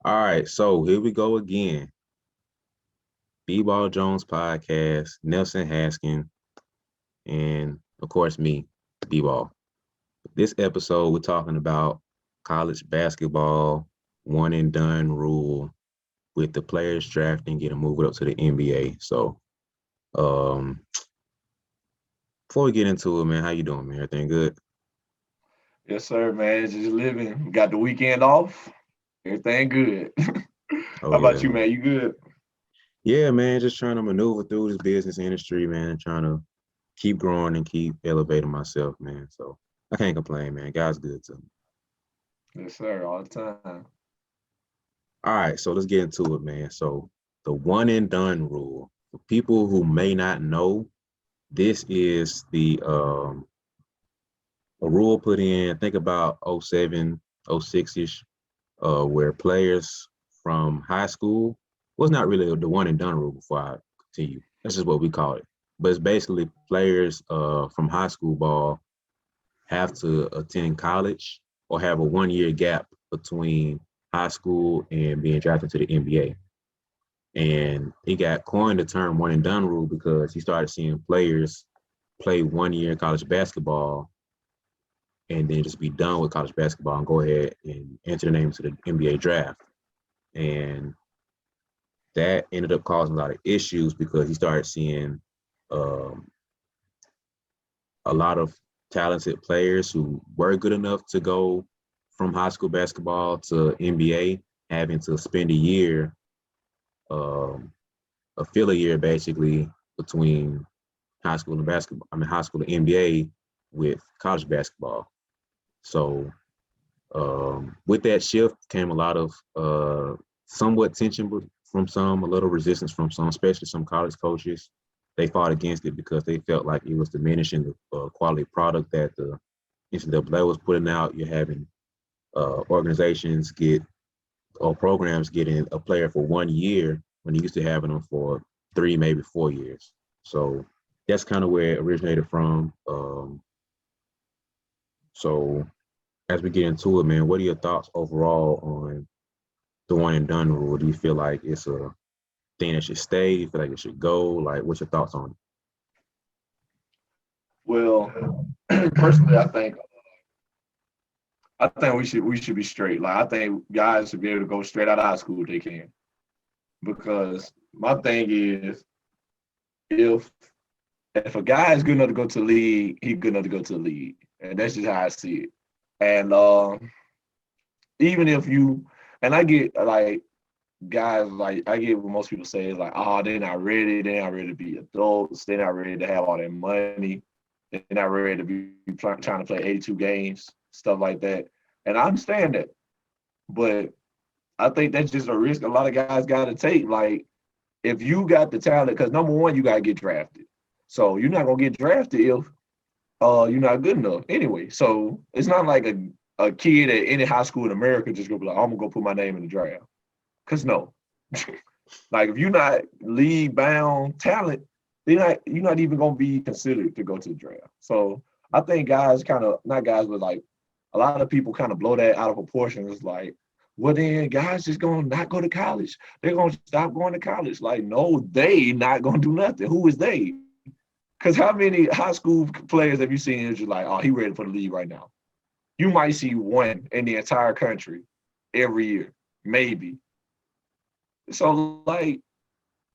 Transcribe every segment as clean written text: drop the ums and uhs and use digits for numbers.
All right, so here we go again. BeBall Jones podcast, Nelson Haskin, and of course me, BeBall. This episode, we're talking about college basketball, one and done rule with the players drafting, getting moved up to the NBA. So, um, before we get into it, man, how you doing, man? Everything good? Yes, sir, man. Just living. Got the weekend off. Everything good. Oh How yeah, about you, man. man? You good? Yeah, man. Just trying to maneuver through this business industry, man, and trying to keep growing and keep elevating myself, man. So I can't complain, man. God's good to me. Yes, sir. All the time. All right, so let's get into it, man. So the one and done rule. For people who may not know, this is the a rule put in, think about '07, '06-ish, where players from high school was not really the one and done rule before I continue. That's just what we call it. But it's basically players from high school ball have to attend college or have a 1 year gap between high school and being drafted to the NBA. And he got coined the term one and done rule because he started seeing players play 1 year college basketball and then just be done with college basketball and go ahead and enter the name to the NBA draft. And that ended up causing a lot of issues because he started seeing um, a lot of talented players who were good enough to go from high school basketball to NBA having to spend a year, um, a fill a year basically between high school and basketball. I mean, high school and NBA with college basketball. So with that shift came a lot of somewhat tension from some, a little resistance from some, especially some college coaches. They fought against it because they felt like it was diminishing the quality product that the NCAA was putting out. You're having organizations get or programs getting a player for 1 year when you used to having them for 3, maybe 4 years. So that's kind of where it originated from. So as we get into it, man, what are your thoughts overall on the one and done rule? Do you feel like it's a thing that should stay? Do you feel like it should go? Like, what's your thoughts on Well, personally, I think we should be straight. Like I think guys should be able to go straight out of high school if they can. Because my thing is if if a guy is good enough to go to the league, he's good enough to go to the league. And that's just how I see it. And even if you and I get like guys like I get what most people say is like, oh, they're not ready to be adults, they're not ready to have all their money, they're not ready to be trying to play 82 games, stuff like that. And I understand that, but I think that's just a risk a lot of guys got to take. Like, if you got the talent, because number one, you got to get drafted. So you're not gonna get drafted if you're not good enough anyway. So it's not like a kid at any high school in America just gonna be like, I'm gonna go put my name in the draft. Cause no, like if you're not league bound talent, you're not even gonna be considered to go to the draft. So I think guys kind of not guys, but like a lot of people kind of blow that out of proportion. It's like, well then guys just gonna not go to college. They're gonna stop going to college. Like, no, they not gonna do nothing. Who is they? Because how many high school players have you seen that you're like, oh, he ready for the league right now? You might see one in the entire country every year, maybe. So like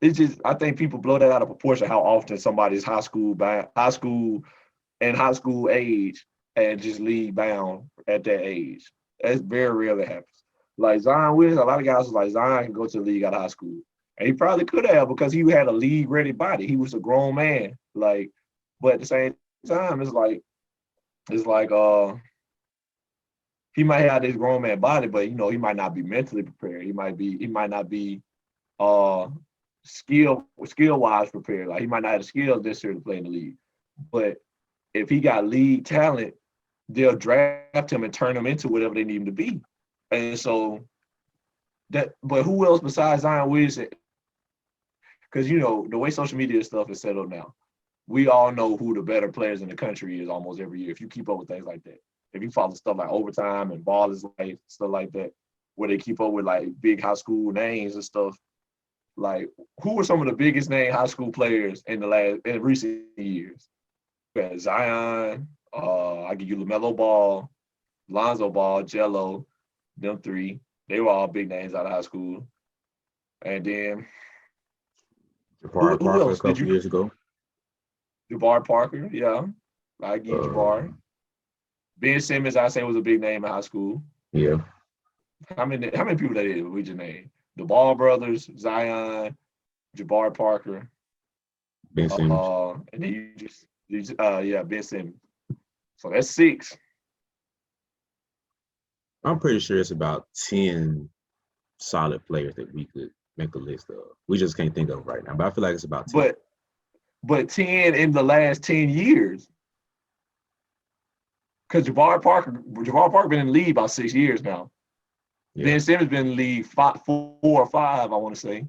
it's just I think people blow that out of proportion how often somebody's high school and high school age and just league bound at that age. That's very rare that happens. Like Zion Williams, a lot of guys was like Zion can go to the league out of high school. And he probably could have because he had a league ready body. He was a grown man. Like, but at the same time, it's like he might have this grown man body, but he might not be mentally prepared. He might not be uh skill wise prepared. Like he might not have the skills necessary to play in the league. But if he got league talent, they'll draft him and turn him into whatever they need him to be. And so but who else besides Zion Williams? Because the way social media stuff is set up now, we all know who the better players in the country is almost every year. If you keep up with things like that, if you follow stuff like overtime and ball is life, stuff like that, where they keep up with like big high school names and stuff. Like, who were some of the biggest name high school players in recent years? We had Zion, I give you Lamelo Ball, Lonzo Ball, Jello, them three. They were all big names out of high school. And then Jabari who Parker a else did couple you? years ago. Jabari Parker, yeah, I give you Jabari. Ben Simmons, I say was a big name in high school. Yeah. How many people that is? We just named the Ball brothers, Zion, Jabari Parker, Ben Simmons. and then yeah, Ben Simmons. So that's 6. I'm pretty sure it's about 10 solid players that we could make a list of. We just can't think of right now, but I feel like it's about 10. But 10 in the last 10 years. Because Jabari Parker been in the league about 6 years now. Yeah. Ben Simmons been in the league 4 or 5, I want to say.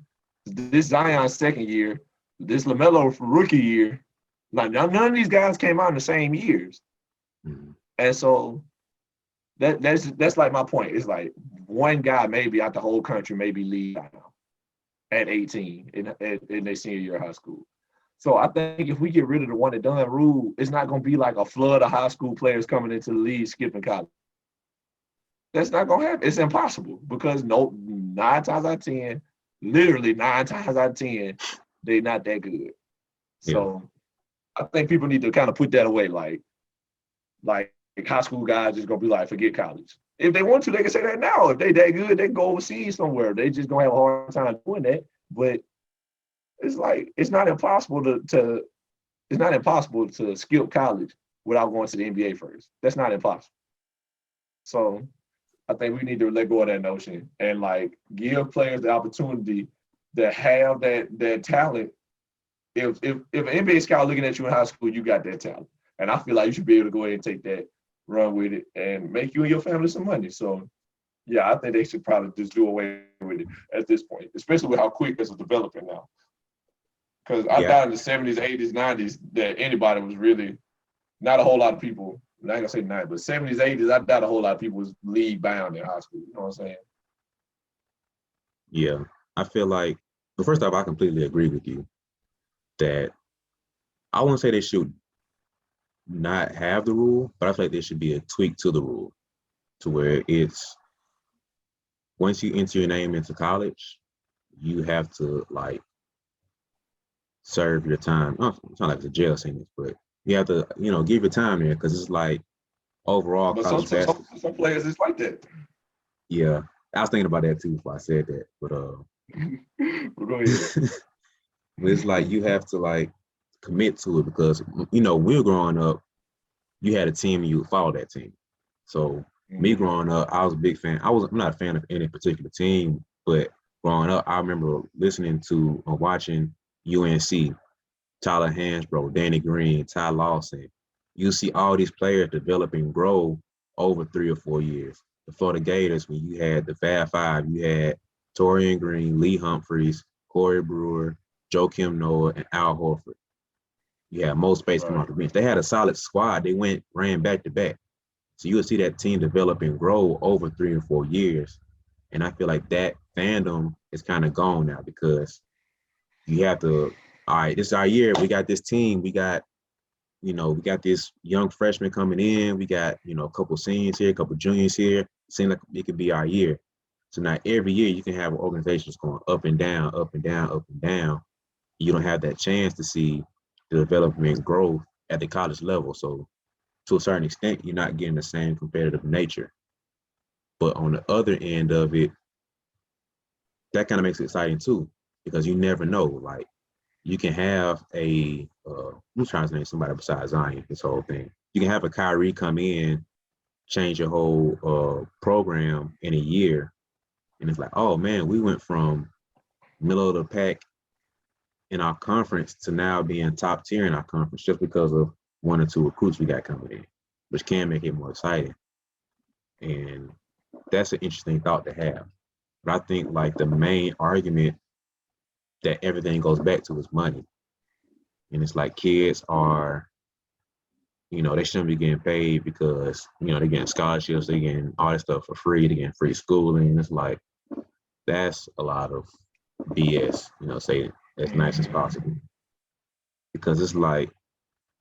This Zion's second year, this Lamelo rookie year. Like, none of these guys came out in the same years. Mm-hmm. And so that's like my point. It's like one guy maybe out the whole country maybe lead now at 18 in their senior year of high school. So I think if we get rid of the one and done rule, it's not going to be like a flood of high school players coming into the league skipping college. That's not going to happen. It's impossible because 9 times out of 10, literally 9 times out of 10, they're not that good. So I think people need to kind of put that away. Like high school guys just going to be like, forget college. If they want to, they can say that now. If they that good, they can go overseas somewhere. They just going to have a hard time doing that. But it's like it's not impossible to skip college without going to the NBA first. That's not impossible. So I think we need to let go of that notion and like give players the opportunity to have that talent. If an NBA scout looking at you in high school, you got that talent. And I feel like you should be able to go ahead and take that, run with it, and make you and your family some money. So yeah, I think they should probably just do away with it at this point, especially with how quick this is developing now. Because I thought in the 70s, 80s, 90s that anybody was really not a whole lot of people. I'm not gonna say 90s, but 70s, 80s, I doubt a whole lot of people was league bound in high school. You know what I'm saying? Yeah. I feel like, well, first off, I completely agree with you that I wouldn't say they should not have the rule, but I feel like there should be a tweak to the rule to where it's once you enter your name into college, you have to like serve your time. Oh, it's not like it's a jail sentence, but you have to, give your time there because it's like overall But college basketball. some players it's like that. Yeah, I was thinking about that too before I said that, but Well, go ahead. it's like you have to like commit to it because we were growing up, you had a team and you would follow that team. So me growing up, I was a big fan. I'm not a fan of any particular team, but growing up, I remember listening to or watching UNC, Tyler Hansbrough, Danny Green, Ty Lawson. You see all these players develop and grow over 3 or 4 years. The Florida Gators, when you had the Fab Five, you had Torian Green, Lee Humphreys, Corey Brewer, Joakim Noah, and Al Horford. You had Mo Space come off the bench. They had a solid squad. They ran back to back. So you will see that team develop and grow over 3 or 4 years. And I feel like that fandom is kind of gone now because you have to, all right, this is our year. We got this team. We got this young freshman coming in. We got, a couple seniors here, a couple juniors here. It seems like it could be our year. So now every year you can have organizations going up and down, up and down, up and down. You don't have that chance to see the development and growth at the college level. So to a certain extent, you're not getting the same competitive nature. But on the other end of it, that kind of makes it exciting too, because you never know. Like you can have I'm trying to name somebody besides Zion, this whole thing. You can have a Kyrie come in, change your whole program in a year. And it's like, oh man, we went from middle of the pack in our conference to now being top tier in our conference just because of 1 or 2 recruits we got coming in, which can make it more exciting. And that's an interesting thought to have. But I think like the main argument that everything goes back to is money. And it's like kids are they shouldn't be getting paid because, they're getting scholarships, they're getting all this stuff for free, they're getting free schooling. It's like, that's a lot of BS, say it as nice as possible. Because it's like,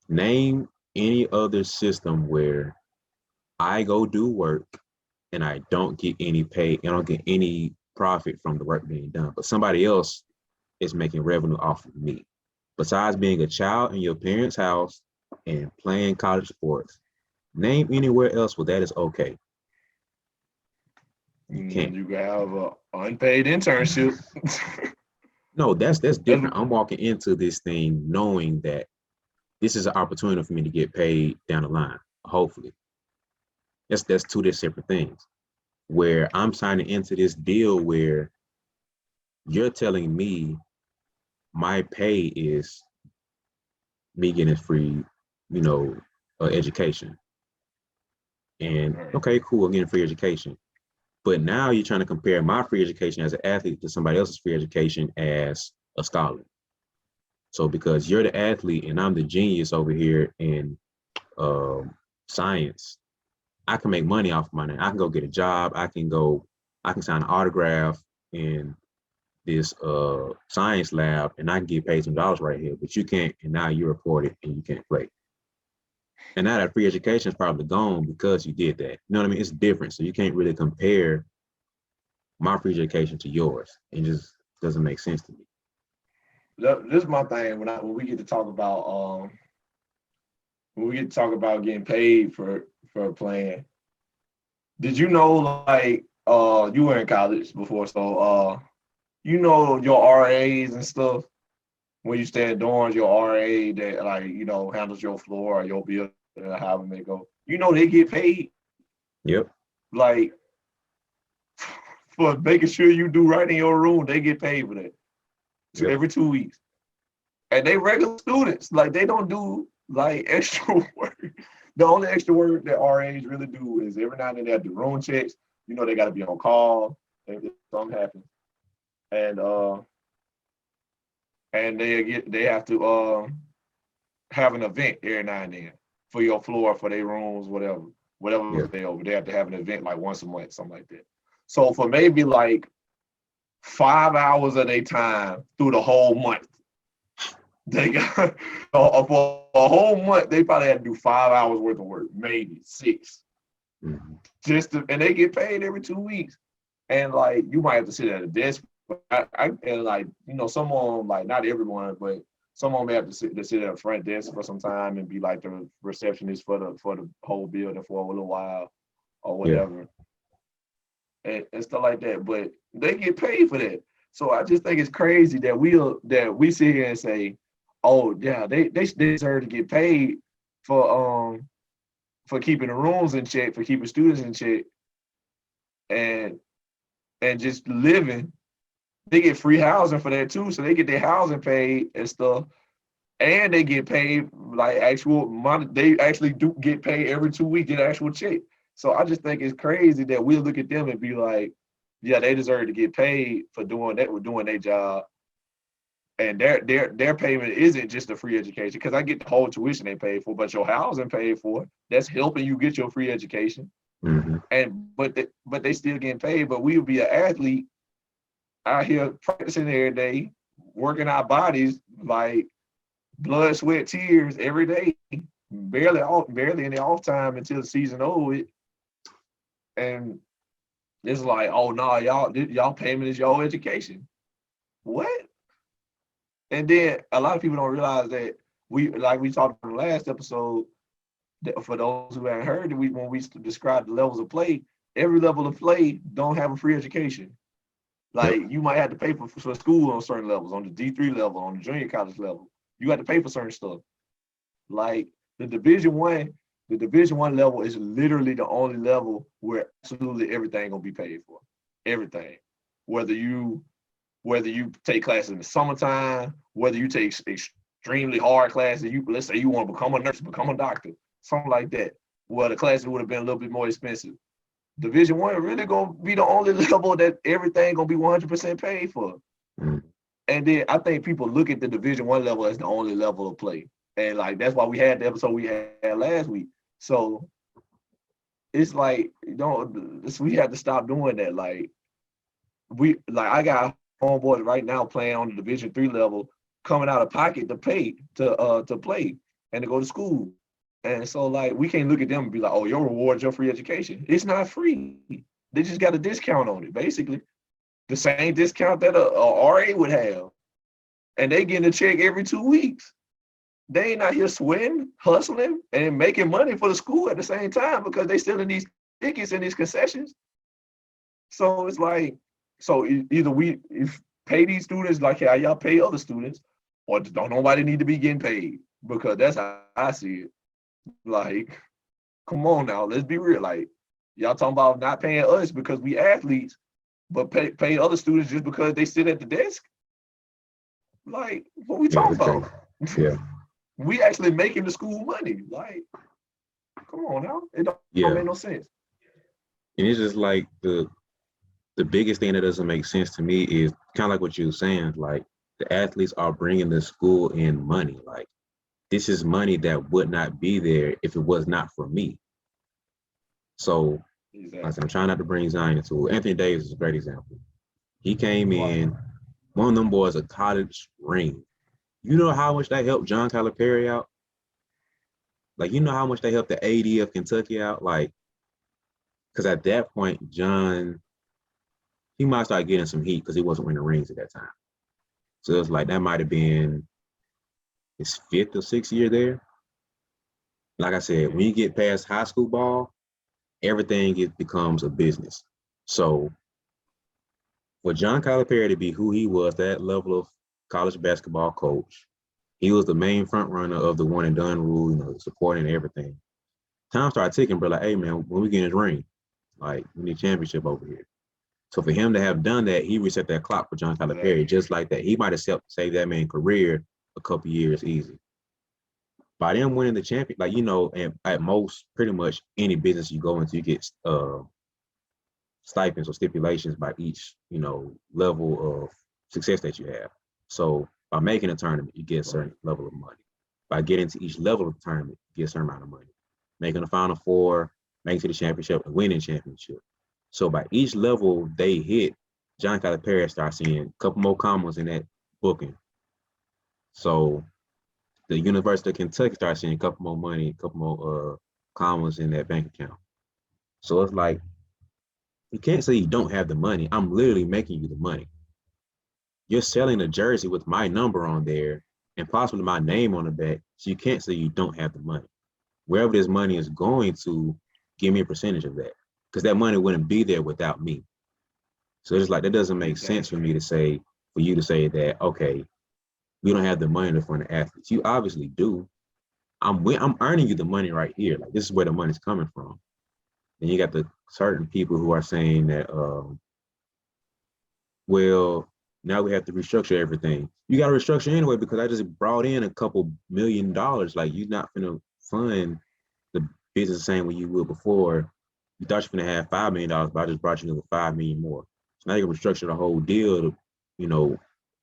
name any other system where I go do work and I don't get any pay, I don't get any profit from the work being done, but somebody else is making revenue off of me. Besides being a child in your parents' house and playing college sports, name anywhere else where that is okay. You can't. You can have an unpaid internship. No, that's different. I'm walking into this thing knowing that this is an opportunity for me to get paid down the line, hopefully. That's two separate things. Where I'm signing into this deal where you're telling me my pay is me getting free, education. And okay, cool, I'm getting free education. But now you're trying to compare my free education as an athlete to somebody else's free education as a scholar. So because you're the athlete and I'm the genius over here in science, I can make money off my name. I can go get a job. I can sign an autograph in this science lab and I can get paid some dollars right here, but you can't, and now you're reported and you can't play. And now that free education is probably gone because you did that. You know what I mean? It's different. So you can't really compare my free education to yours. It just doesn't make sense to me. This is my thing when we get to talk about getting paid for playing. Did you know, like, you were in college before, so your RAs and stuff, when you stay in dorms, your RA that, like, handles your floor or your building or however they go, they get paid. Yep. Like, for making sure you do right in your room, they get paid for that. Yep. Every 2 weeks. And they regular students, like, they don't do like extra work. The only extra work that RAs really do is every now and then they have to room checks. They got to be on call if something happens, and they have to have an event every now and then for your floor, for their rooms, whatever Yeah. they over. They have to have an event like once a month, something like that. So for maybe like 5 hours of their time through the whole month, they got for a whole month, they probably had to do 5 hours worth of work, maybe 6. Mm-hmm. And they get paid every 2 weeks. And like, you might have to sit at a desk. And like, some of them, like, not everyone, but some of them may have to sit at a front desk for some time and be like the receptionist for the whole building for a little while or whatever. Yeah. And stuff like that. But they get paid for that. So I just think it's crazy that we sit here and say, oh yeah, they deserve to get paid for keeping the rooms in check, for keeping students in check, and just living. They get free housing for that too, so they get their housing paid and stuff, and they get paid like actual money. They actually do get paid every 2 weeks, get an actual check. So I just think it's crazy that we look at them and be like, yeah, they deserve to get paid for doing that, for doing their job. And their payment isn't just a free education, because I get the whole tuition they pay for, but your housing paid for. That's helping you get your free education. Mm-hmm. And but they still getting paid. But we would be an athlete out here practicing every day, working our bodies like blood, sweat, tears every day, barely in the off time until the season over. And it's like, oh no, y'all payment is your education. What? And then a lot of people don't realize that we talked in the last episode, that for those who haven't heard, when we described the levels of play, every level of play don't have a free education. Like, you might have to pay for school on certain levels, on the D3 level, on the junior college level. You have to pay for certain stuff. Like the Division I level is literally the only level where absolutely everything gonna be paid for. Everything. Whether you take classes in the summertime, whether you take extremely hard classes, let's say you want to become a nurse, become a doctor, something like that. Well, the classes would have been a little bit more expensive. Division I really gonna be the only level that everything gonna be 100% paid for. And then I think people look at the Division I level as the only level of play. And like that's why we had the episode we had last week. So it's like, we have to stop doing that. Like I got homeboys right now playing on the Division 3 level, coming out of pocket to pay to play and to go to school. And so like we can't look at them and be like, oh, your reward is your free education. It's not free. They just got a discount on it, basically. The same discount that a RA would have. And they getting a check every 2 weeks. They ain't out here sweating, hustling, and making money for the school at the same time because they selling these tickets and these concessions. So it's like, so either we pay these students like how y'all pay other students, or don't nobody need to be getting paid, because that's how I see it. Like, come on now, let's be real. Like, y'all talking about not paying us because we athletes, but pay other students just because they sit at the desk? Like, what we talking about? Yeah. We actually making the school money. Like, come on now. It don't make no sense. And it's just like the biggest thing that doesn't make sense to me is kind of like what you were saying. Like, the athletes are bringing the school in money. Like, this is money that would not be there if it was not for me. So, like I said, I'm trying not to bring Zion into it. Anthony Davis is a great example. He came in, one of them boys a college ring. You know how much that helped John Calipari out? Like, you know how much they helped the AD of Kentucky out? Like, because at that point, John, he might start getting some heat because he wasn't winning rings at that time. So it was like, that might have been his 5th or 6th year there. Like I said, when you get past high school ball, everything becomes a business. So for John Calipari to be who he was, that level of college basketball coach, he was the main front runner of the one and done rule, you know, supporting everything. Time started ticking, bro. Like, hey, man, when we get his ring, like, we need a championship over here. So for him to have done that, he reset that clock for John Calipari just like that. He might have saved that man's career a couple years easy. By them winning the champion, like, you know, and at most, pretty much any business you go into, you get stipends or stipulations by each, you know, level of success that you have. So by making a tournament, you get a certain level of money. By getting to each level of the tournament, you get a certain amount of money. Making the Final Four, making to the championship, and winning championship. So by each level they hit, John Calipari starts seeing a couple more commas in that booking. So the University of Kentucky starts seeing a couple more money, a couple more commas in that bank account. So it's like, you can't say you don't have the money. I'm literally making you the money. You're selling a jersey with my number on there and possibly my name on the back. So you can't say you don't have the money. Wherever this money is going to, give me a percentage of that, because that money wouldn't be there without me. So it's like, that doesn't make sense for you to say that, okay, we don't have the money to fund the athletes. You obviously do. I'm earning you the money right here. Like, this is where the money's coming from. Then you got the certain people who are saying that, well, now we have to restructure everything. You got to restructure anyway, because I just brought in a couple $1 million. Like, you're not going to fund the business the same way you would before. You thought you were going to have $5 million, but I just brought you another $5 million more. So now you can restructure the whole deal to, you know,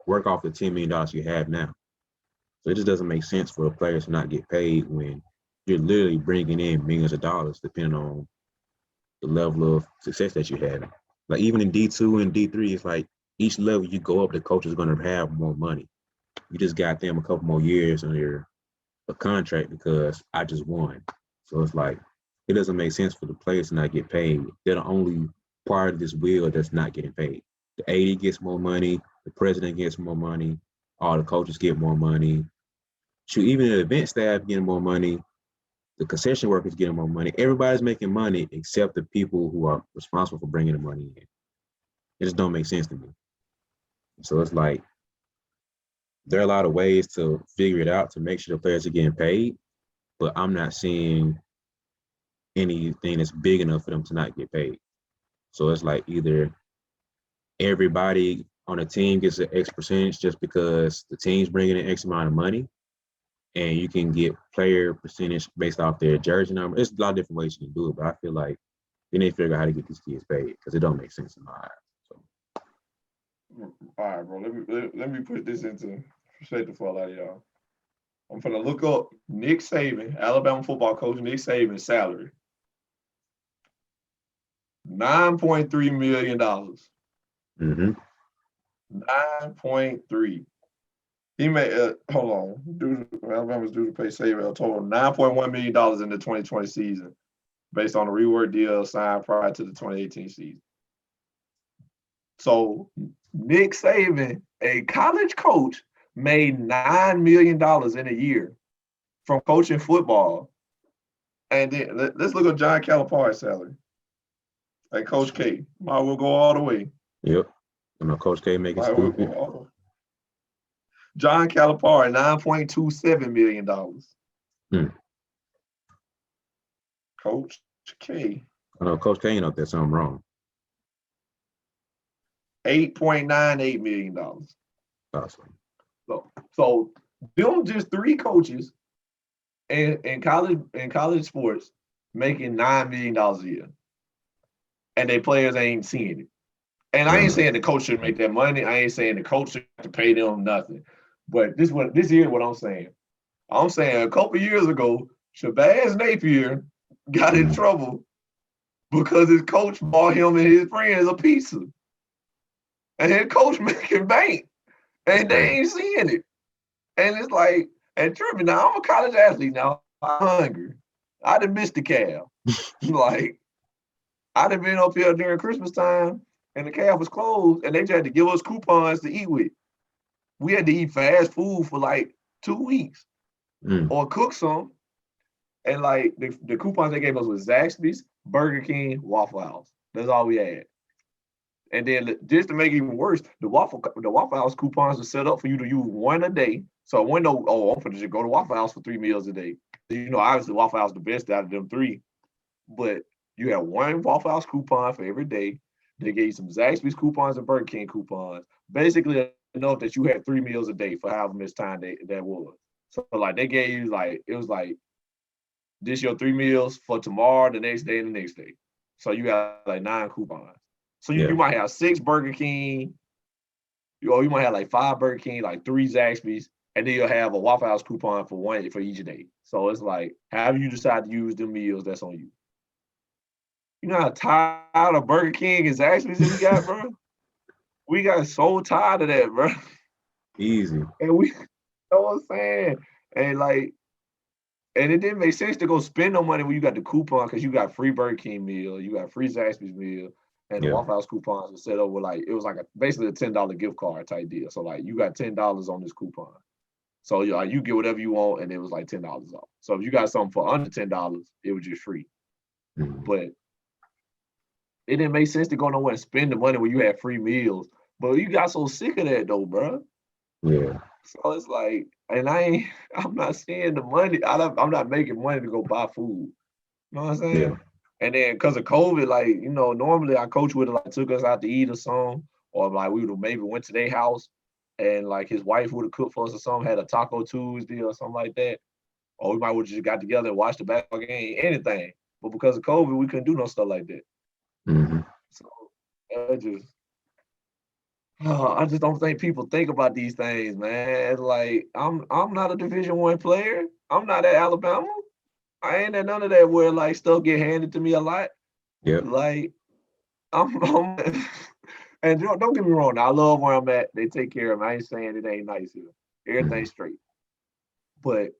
work off the $10 million you have now. So it just doesn't make sense for the players to not get paid when you're literally bringing in millions of dollars, depending on the level of success that you have. Like, even in D2 and D3, it's like each level you go up, the coach is going to have more money. You just got them a couple more years on your contract because I just won. So it's like, it doesn't make sense for the players to not get paid. They're the only part of this wheel that's not getting paid. The AD gets more money, the president gets more money, all the coaches get more money. Shoot, even the event staff getting more money, the concession workers getting more money. Everybody's making money except the people who are responsible for bringing the money in. It just don't make sense to me. So it's like, there are a lot of ways to figure it out to make sure the players are getting paid, but I'm not seeing anything that's big enough for them to not get paid. So it's like, either everybody on a team gets an X percentage just because the team's bringing in X amount of money, and you can get player percentage based off their jersey number. There's a lot of different ways you can do it, but I feel like they need to figure out how to get these kids paid, because it don't make sense in my eyes. So. All right, bro. Let me put this into perspective for a lot of y'all. I'm gonna look up Nick Saban, Alabama football coach Nick Saban's salary. $9.3 million. Mm-hmm. 9.3. He made hold on. Alabama's due to pay Saban a total of $9.1 million in the 2020 season, based on a rework deal signed prior to the 2018 season. So Nick Saban, a college coach, made $9 million in a year from coaching football. And then let's look at John Calipari's salary. And Coach K. Might will go all the way. Yep. I know Coach K make it stupid. John Calipari, $9.27 million. Coach K. I know Coach K know if there's something wrong. $8.98 million. Awesome. So them just three coaches in college sports making $9 million a year. And their players ain't seeing it. And I ain't saying the coach should make that money. I ain't saying the coach should have to pay them nothing. But this is what I'm saying. I'm saying a couple years ago, Shabazz Napier got in trouble because his coach bought him and his friends a pizza. And his coach making bank. And they ain't seeing it. And it's like, and trust me, now I'm a college athlete now. I'm hungry. I done missed the cab. Like, I done been up here during Christmas time and the cab was closed and they just had to give us coupons to eat with. We had to eat fast food for like 2 weeks or cook some. And like the coupons they gave us was Zaxby's, Burger King, Waffle House. That's all we had. And then just to make it even worse, the Waffle House coupons are set up for you to use one a day. So I'm going to just go to Waffle House for 3 meals a day. You know, obviously Waffle House is the best out of them three. But you have one Waffle House coupon for every day. They gave you some Zaxby's coupons and Burger King coupons. Basically enough that you had 3 meals a day for however much time that was. So like they gave you it was like this your 3 meals for tomorrow, the next day, and the next day. So you got like 9 coupons. So you might have 6 Burger King, you might have like 5 Burger King, like 3 Zaxby's, and then you'll have a Waffle House coupon for one for each day. So it's like, however you decide to use them meals, that's on you. You know how tired of Burger King and Zaxby's we got, bro? We got so tired of that, bro. Easy. And you know what I'm saying? And it didn't make sense to go spend no money when you got the coupon because you got free Burger King meal, you got free Zaxby's meal, and the Waffle House coupons were set up with it was like basically a $10 gift card type deal. So like you got $10 on this coupon. So you get whatever you want, and it was like $10 off. So if you got something for under $10, it was just free. But it didn't make sense to go nowhere and spend the money when you had free meals. But you got so sick of that though, bro. Yeah. So it's like, and I'm not seeing the money. I'm not making money to go buy food. You know what I'm saying? Yeah. And then because of COVID, normally our coach would have took us out to eat or something, or like we would have maybe went to their house and like his wife would have cooked for us or something, had a Taco Tuesday or something like that. Or we might would have just got together and watched the basketball game, anything. But because of COVID, we couldn't do no stuff like that. So I just don't think people think about these things, man. Like I'm not a Division I player. I'm not at Alabama. I ain't at none of that where like stuff get handed to me a lot. Yeah. Like I'm and don't get me wrong. I love where I'm at. They take care of me. I ain't saying it ain't nice here. Everything's straight. But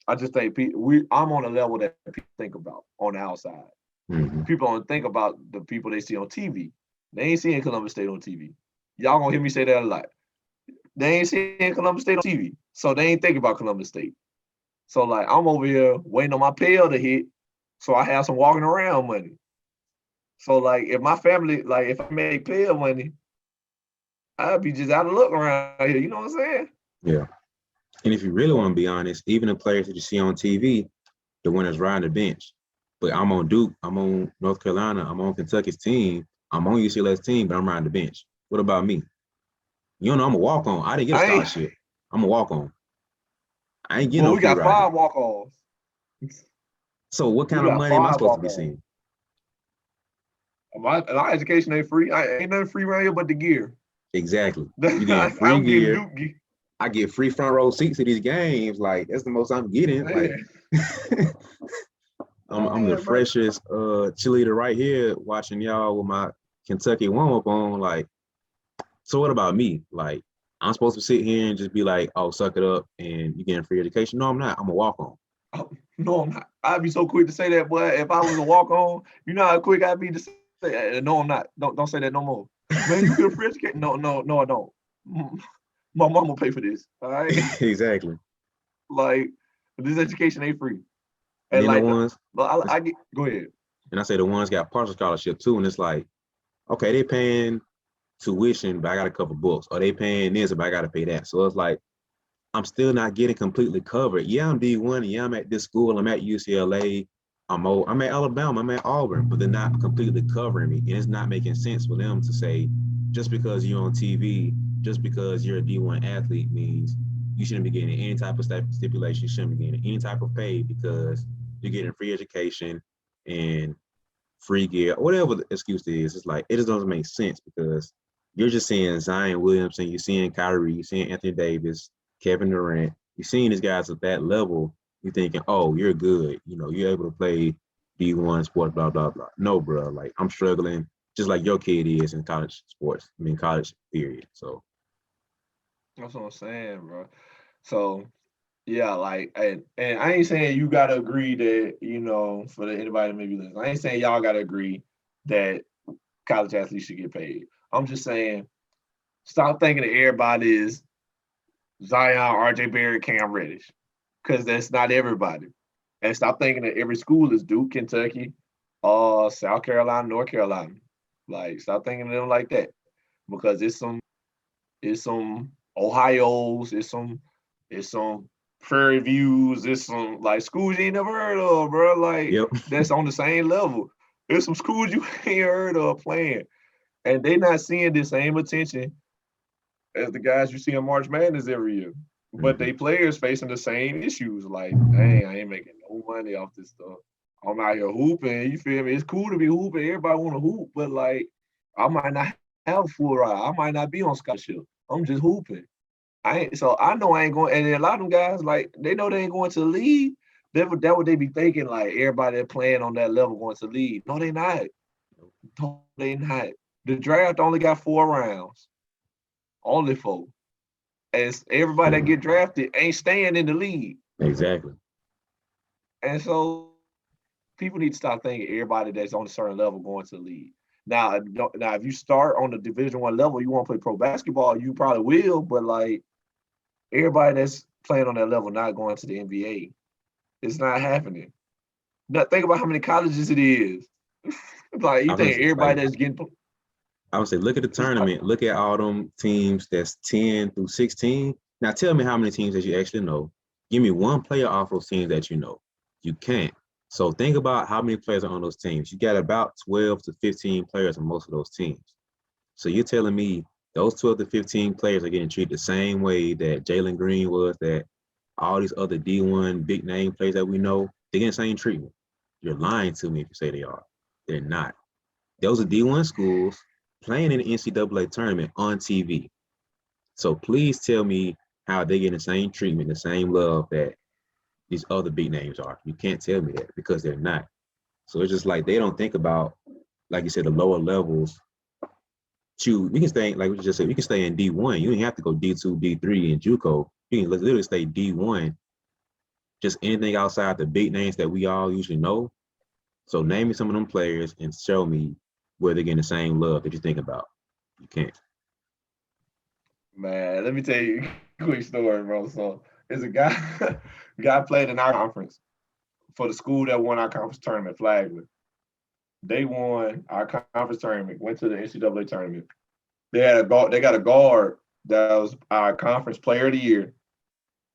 I just think I'm on a level that people think about on the outside. People don't think about the people they see on TV. They ain't seeing Columbus State on TV. Y'all gonna hear me say that a lot. They ain't seeing Columbus State on TV, so they ain't thinking about Columbus State. So like I'm over here waiting on my pail to hit, so I have some walking around money. So like if my family, like if I make pail money, I'd be just out of luck around here. You know what I'm saying? Yeah. And if you really want to be honest, even the players that you see on TV, the one that's riding the bench. But I'm on Duke, I'm on North Carolina, I'm on Kentucky's team, I'm on UCLA's team, but I'm riding the bench. What about me? You know, I'm a walk-on. I didn't get a scholarship. I'm a walk-on. I ain't getting no free got riding. 5 walk-ons. So what kind of money am I supposed to be seeing? My education ain't free. Ain't nothing free around here but the gear. Exactly. You getting free gear. I get free front row seats to these games. Like that's the most I'm getting. Like Man, I'm the man, bro. freshest cheerleader right here watching y'all with my Kentucky warm up on. Like, so what about me? Like, I'm supposed to sit here and just be like, oh, suck it up and you getting free education. No, I'm not. I'm a walk on. Oh, no, I'm not. I'd be so quick to say that, boy. If I was a walk on, you know how quick I'd be to say, no, I'm not. Don't say that no more. Man, you get a free education? No, no, no, I don't. My mom will pay for this. All right. Exactly. Like this education ain't free. And And then the like, ones, but I get go ahead. and I say the ones got partial scholarship too, and it's like, okay, they paying tuition, but I got to cover books, or they paying this, but I got to pay that. So it's like I'm still not getting completely covered. Yeah, I'm D1. Yeah, I'm at this school. I'm at UCLA. I'm at Alabama. I'm at Auburn, but they're not completely covering me, and it's not making sense for them to say just because you're on TV, just because you're a D1 athlete means you shouldn't be getting any type of stipulation. You shouldn't be getting any type of pay because you're getting free education and free gear, whatever the excuse is. It's like it just doesn't make sense because you're just seeing Zion Williamson, you're seeing Kyrie, you're seeing Anthony Davis, Kevin Durant, you're seeing these guys at that level. You're thinking, oh, you're good. You know, you're able to play D1 sports, blah blah blah. No, bro, like I'm struggling just like your kid is in college sports. I mean, college period. So That's what I'm saying, bro. So yeah, like, and I ain't saying you gotta agree that for anybody that maybe listen. I ain't saying y'all gotta agree that college athletes should get paid. I'm just saying stop thinking that everybody is Zion, RJ Barrett, Cam Reddish, because that's not everybody. And stop thinking that every school is Duke, Kentucky, South Carolina, North Carolina. Like, stop thinking of them like that, because it's some Ohio's, it's some Prairie Views, it's some like schools you ain't never heard of, bro. Like yep. that's on the same level. There's some schools you ain't heard of playing, and they not seeing the same attention as the guys you see in March Madness every year. But Mm-hmm. they players facing the same issues. Like, dang, I ain't making no money off this stuff. I'm out here hooping. You feel me? It's cool to be hooping. Everybody want to hoop, but like, I might not have a full ride. I might not be on scholarship. I'm just hooping. So I know I ain't going. And a lot of them guys, like, they know they ain't going to the league. That what they be thinking. Like, everybody that playing on that level going to the league. No, they not. No, they not. The draft only got 4 rounds. Only 4. As everybody that get drafted ain't staying in the league. Exactly. And so people need to stop thinking everybody that's on a certain level going to the league. Now, if you start on the Division I level, you want to play pro basketball, you probably will. But like everybody that's playing on that level not going to the NBA, it's not happening. Now think about how many colleges it is. Like you I think was like, everybody that's getting I would say, look at the it's like, tournament. Look at all them teams that's 10 through 16. Now, tell me how many teams that you actually know. Give me one player off those teams that you know. You can't. So think about how many players are on those teams. You got about 12 to 15 players on most of those teams. So you're telling me those 12 to 15 players are getting treated the same way that Jalen Green was, that all these other D1 big name players that we know, they're getting the same treatment. You're lying to me if you say they are. They're not. Those are D1 schools playing in the NCAA tournament on TV. So please tell me how they get the same treatment, the same love that these other big names are. You can't tell me that because they're not. So it's just like they don't think about, like you said, the lower levels. We can stay, like we just said, we can stay in D1. You don't have to go D2, D3 in JUCO. You can literally stay D1. Just anything outside the big names that we all usually know. So name me some of them players and show me where they're getting the same love that you think about. You can't. man, let me tell you a quick story, bro. So there's a guy played in our conference for the school that won our conference tournament, Flagler. They won our conference tournament, went to the NCAA tournament. They got a guard that was our conference player of the year.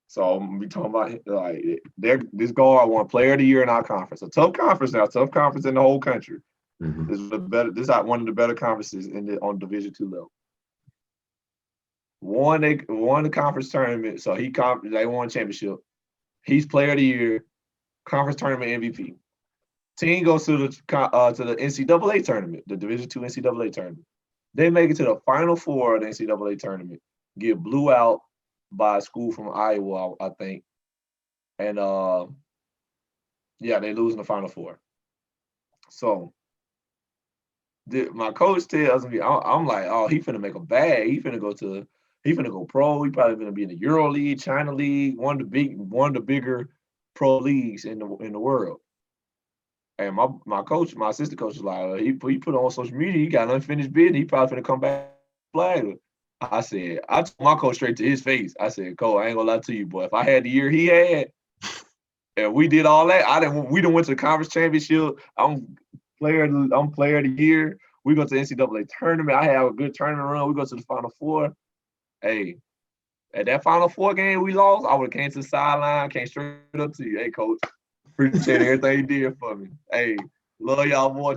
So we talking about like this guard won player of the year in our conference. A tough conference now, tough conference in the whole country. Mm-hmm. This is one of the better conferences on Division II level. Won the conference tournament, so they won championship. He's player of the year, conference tournament MVP. Team goes to the NCAA tournament, the Division II NCAA tournament. They make it to the Final Four of the NCAA tournament, get blew out by a school from Iowa, I think. And yeah, they lose in the Final Four. So my coach tells me, I'm like, oh, he finna make a bag. He finna go pro. He probably gonna be in the Euro League, China League, one of the bigger pro leagues in the world. And my coach, my assistant coach, is like, he put on social media, he got unfinished business. He probably finna come back flag. I told my coach straight to his face. I said, Cole, I ain't gonna lie to you, boy. If I had the year he had, and we did all that, we done went to the conference championship. I'm player of the year. We go to the NCAA tournament. I have a good tournament run. We go to the Final Four. Hey, at that Final Four game we lost, I would have came to the sideline, came straight up to you. Hey, coach, appreciate everything you did for me. Hey, love y'all, boy.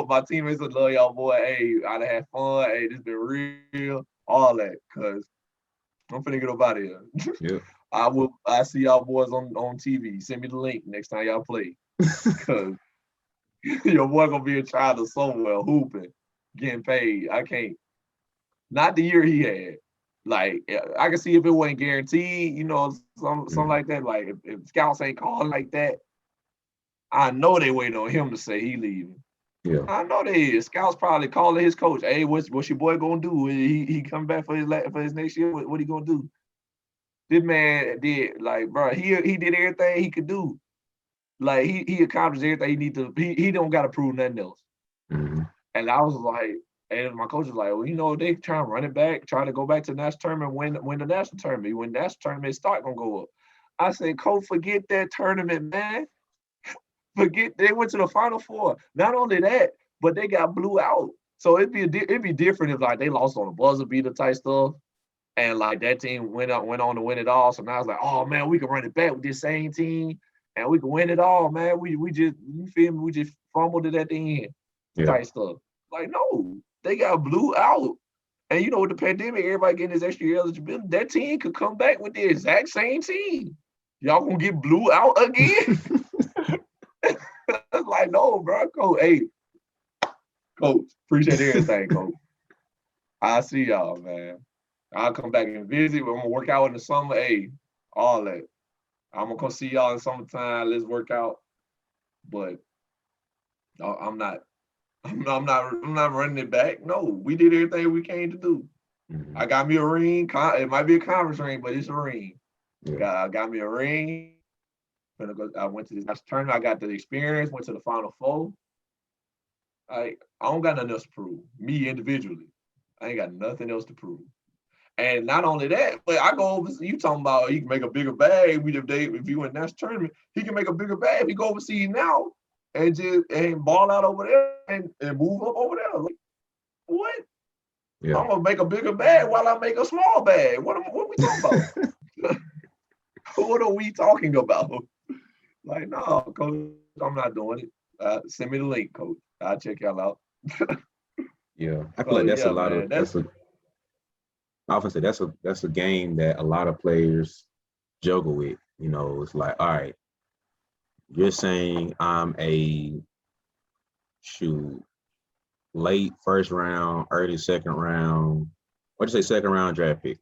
My teammates said, love y'all, boy. Hey, I done had fun. Hey, this been real. All that, cause I'm finna get up out of here. Yeah. I see y'all boys on TV. Send me the link next time y'all play. Cause your boy gonna be a child of somewhere hooping, getting paid. I can't. Not the year he had. Like I can see if it wasn't guaranteed, something like that. Like if scouts ain't calling like that, I know they waiting on him to say he leaving. Yeah. I know they is. Scouts probably calling his coach. Hey, what's your boy gonna do? He come back for his next year. What he gonna do? This man did, like, bro. He did everything he could do. Like he accomplished everything he need to. He don't got to prove nothing else. Mm-hmm. And I was like, and my coach was like, well, they trying to run it back, trying to go back to the national tournament, win the national tournament. When the national tournament start, gonna go up. I said, Coach, forget that tournament, man. They went to the Final Four. Not only that, but they got blew out. So it'd be different if like they lost on a buzzer beater type stuff, and like that team went on to win it all. So now it's like, oh man, we can run it back with this same team, and we can win it all, man. We just, you feel me? We just fumbled it at the end, type stuff. Like, no, they got blew out. And with the pandemic, everybody getting this extra eligibility. That team could come back with the exact same team. Y'all gonna get blew out again? Like, no, bro. Coach, appreciate everything, Coach. I see y'all, man. I'll come back and visit. I'm gonna work out in the summer. Hey, all that. I'm gonna come see y'all in summertime. Let's work out. But I'm not running it back. No, we did everything we came to do. Mm-hmm. I got me a ring. It might be a conference ring, but it's a ring. Yeah. I got me a ring. I went to this tournament. I got the experience. Went to the Final Four. I don't got nothing else to prove. Me individually, I ain't got nothing else to prove. And not only that, but I go overseas. You talking about he can make a bigger bag. If you win that tournament, he can make a bigger bag. If he go overseas now and ball out over there and move up over there. Like, what? Yeah. I'm gonna make a bigger bag while I make a small bag. What are we talking about? What are we talking about? Like, no, Coach, I'm not doing it. Send me the link, Coach. I'll check y'all out. Yeah, I feel like that's a lot of I often say that's a game that a lot of players juggle with. It's like, all right, you're saying I'm a late first round, early second round, what'd you say, second round draft pick.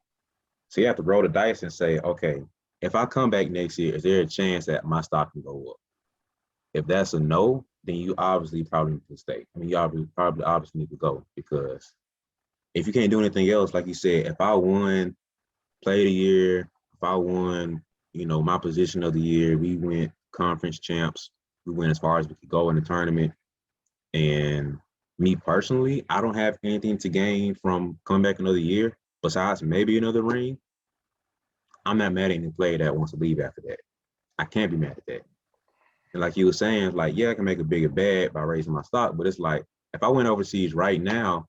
So you have to roll the dice and say, okay, if I come back next year, is there a chance that my stock can go up? If that's a no, then you obviously probably need to stay. I mean, you obviously need to go, because if you can't do anything else, like you said, if I won play of the year, if I won, my position of the year, we went conference champs, we went as far as we could go in the tournament. And me personally, I don't have anything to gain from coming back another year besides maybe another ring. I'm not mad at any player that wants to leave after that. I can't be mad at that. And like you were saying, like, yeah, I can make a bigger bag by raising my stock, but it's like, if I went overseas right now,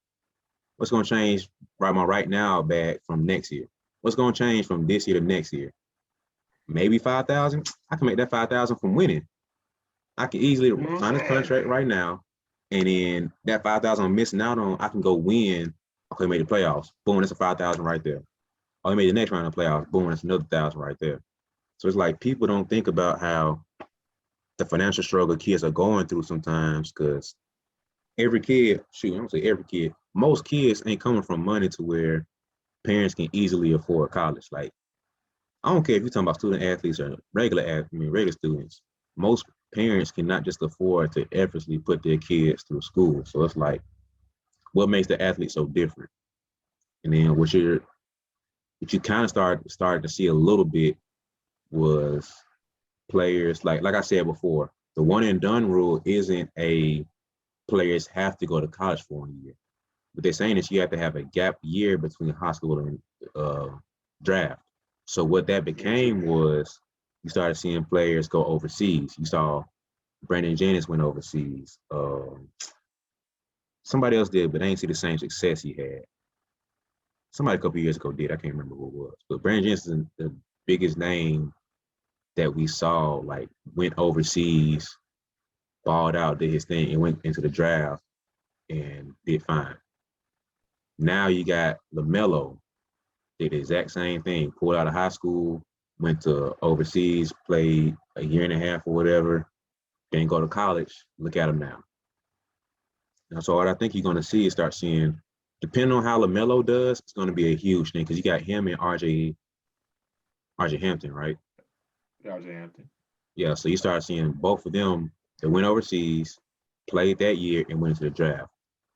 what's going to change my right now bag from next year? What's going to change from this year to next year? Maybe 5,000. I can make that 5,000 from winning. I can easily sign this contract right now, and then that 5,000 I'm missing out on, I can go win. Okay, made the playoffs. Boom, that's a 5,000 right there. Oh, he made the next round of playoffs. Boom, that's another 1,000 right there. So it's like people don't think about how the financial struggle kids are going through sometimes, because every kid, I don't say every kid, most kids ain't coming from money to where parents can easily afford college. Like, I don't care if you're talking about student athletes or regular students. Most parents cannot just afford to effortlessly put their kids through school. So it's like, what makes the athlete so different? And then what you kind of started to see a little bit was players like I said before, the one and done rule isn't a players have to go to college for 1 year. What they're saying is you have to have a gap year between high school and draft. So what that became was you started seeing players go overseas. You saw Brandon Jennings went overseas. Somebody else did, but they didn't see the same success he had. Somebody a couple years ago did. I can't remember who it was. But Brandon Jennings is the biggest name that we saw, like, went overseas, balled out, did his thing, and went into the draft and did fine. Now you got Lamelo, did the exact same thing, pulled out of high school, went to overseas, played a year and a half or whatever, didn't go to college. Look at him now. And so what I think you're going to see is start seeing, depending on how Lamelo does, it's going to be a huge thing because you got him and RJ Hampton, right? RJ Hampton. Yeah, so you start seeing both of them that went overseas, played that year, and went into the draft.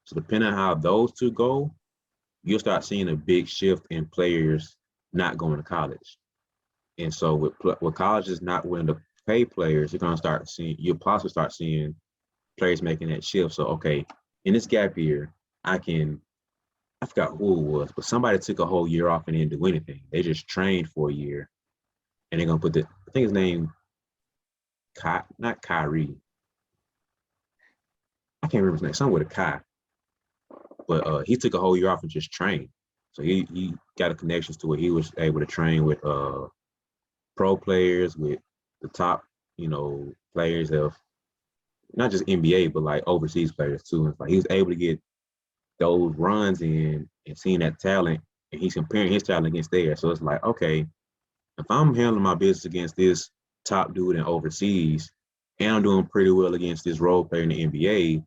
So depending on how those two go, you'll start seeing a big shift in players not going to college. And so with colleges not willing to pay players, you'll possibly start seeing players making that shift. So, okay, in this gap year, I forgot who it was, but somebody took a whole year off and didn't do anything. They just trained for a year, and they're going to I think his name, not Kyrie. I can't remember his name, something with a Kai. But he took a whole year off and just trained. So he got a connections to where he was able to train with pro players, with the top, players of not just NBA, but like overseas players too. And like he was able to get those runs in and seeing that talent, and he's comparing his talent against theirs. So it's like, okay, if I'm handling my business against this top dude in overseas, and I'm doing pretty well against this role player in the NBA,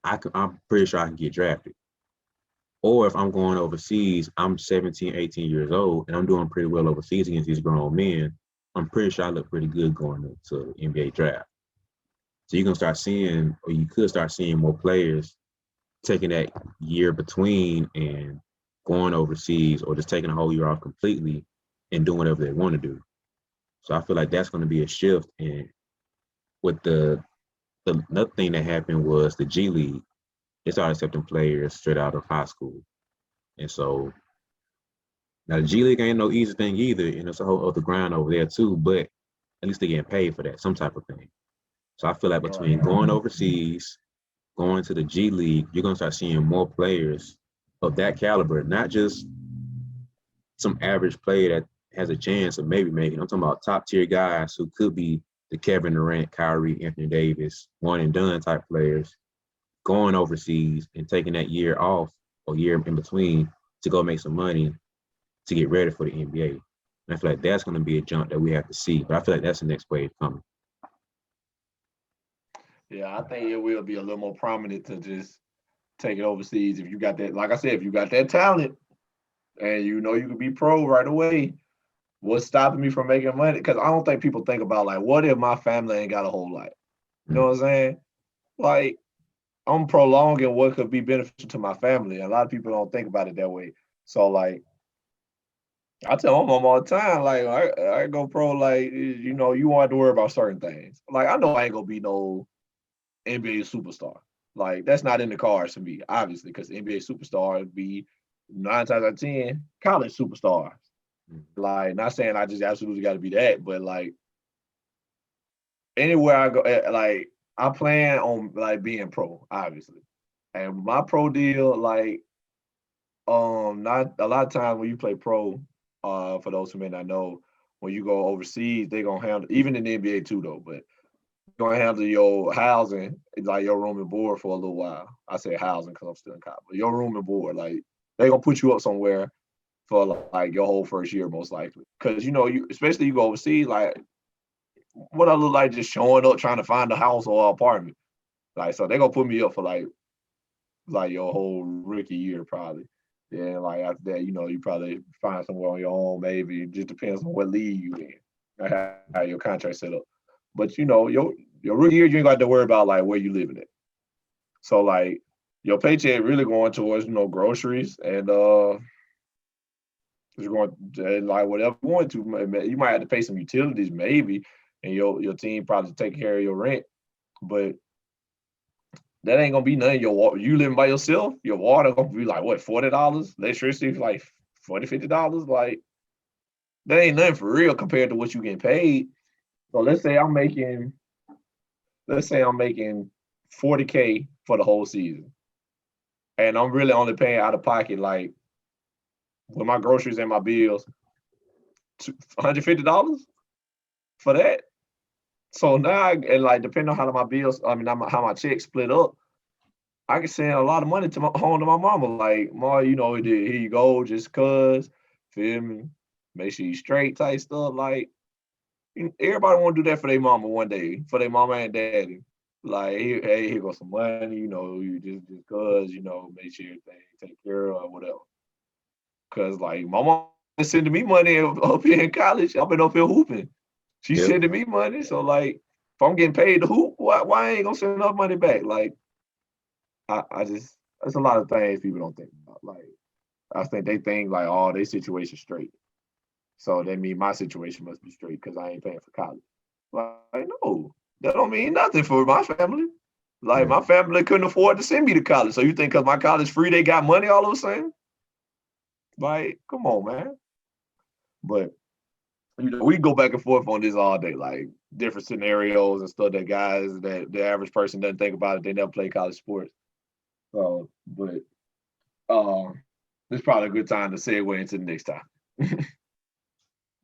I'm pretty sure I can get drafted. Or if I'm going overseas, I'm 17, 18 years old, and I'm doing pretty well overseas against these grown men, I'm pretty sure I look pretty good going into the NBA draft. So you're going to start seeing, or you could start seeing more players taking that year between and going overseas, or just taking a whole year off completely and doing whatever they want to do. So I feel like that's going to be a shift. And with the another thing that happened was the G League. They started accepting players straight out of high school. And so now the G League ain't no easy thing either, and it's a whole other grind over there too, but at least they're getting paid for that, some type of thing. So I feel like between going overseas, going to the G League, you're gonna start seeing more players of that caliber, not just some average player that has a chance of maybe making. I'm talking about top tier guys who could be the Kevin Durant, Kyrie, Anthony Davis, one and done type players, going overseas and taking that year off or year in between to go make some money to get ready for the NBA. And I feel like that's going to be a jump that we have to see. But I feel like that's the next wave coming. Yeah, I think it will be a little more prominent to just take it overseas if you got that. Like I said, if you got that talent and you know you can be pro right away, what's stopping me from making money? Because I don't think people think about, like, what if my family ain't got a whole lot? You know what I'm saying? Like, I'm prolonging what could be beneficial to my family. A lot of people don't think about it that way. So, like, I tell my mom all the time, like, I go pro, like, you know, you won't have to worry about certain things. Like, I know I ain't gonna be no NBA superstar. Like, that's not in the cards for me, obviously, because NBA superstar would be 9 times out of 10 college superstars. Like, not saying I just absolutely got to be that, but like, anywhere I go, like, I plan on like being pro, obviously. And my pro deal, like, not a lot of times when you play pro, for those who may not know, when you go overseas, they gonna handle, even in the NBA too though, but gonna handle your housing, like your room and board for a little while. I say housing because I'm still in college, but your room and board, like, they gonna put you up somewhere for like your whole first year, most likely. Because you know, you especially you go overseas, like, what I look like just showing up trying to find a house or apartment. Like, so they gonna put me up for like your whole rookie year probably. Then like after that, you probably find somewhere on your own. Maybe it just depends on what league you in, or how your contract set up. But your rookie year, you ain't got to worry about like where you living at. So like your paycheck really going towards groceries and just going like whatever you want to. You might have to pay some utilities maybe, and your team probably take care of your rent, but that ain't gonna be nothing. Your water, you living by yourself, your water gonna be like what, $40? Electricity like $40, $50. Like that ain't nothing for real compared to what you getting paid. So let's say I'm making 40K for the whole season. And I'm really only paying out of pocket like with my groceries and my bills, $150 for that. So now, and like depending on how my bills, I mean how my check split up, I can send a lot of money to my home to my mama. Like, Ma, here you go, just cause, feel me? Make sure you straight type stuff. Like, everybody want to do that for their mama one day, for their mama and daddy. Like, hey, here goes some money, you just cause, make sure everything take care of or whatever. Cause like my mom is sending me money up here in college. I've been up here hooping. She's Yep. sending me money. So like if I'm getting paid to hoop, why I ain't gonna send enough money back? Like I just there's a lot of things people don't think about. Like I think they think like, oh, their situation straight. So that mean my situation must be straight because I ain't paying for college. Like, no, that don't mean nothing for my family. Like my Yeah. family couldn't afford to send me to college. So you think because my college free, they got money all of a sudden? Like, come on, man. But we go back and forth on this all day, like different scenarios and stuff that guys that the average person doesn't think about it. They never play college sports. But it's probably a good time to segue into the next time.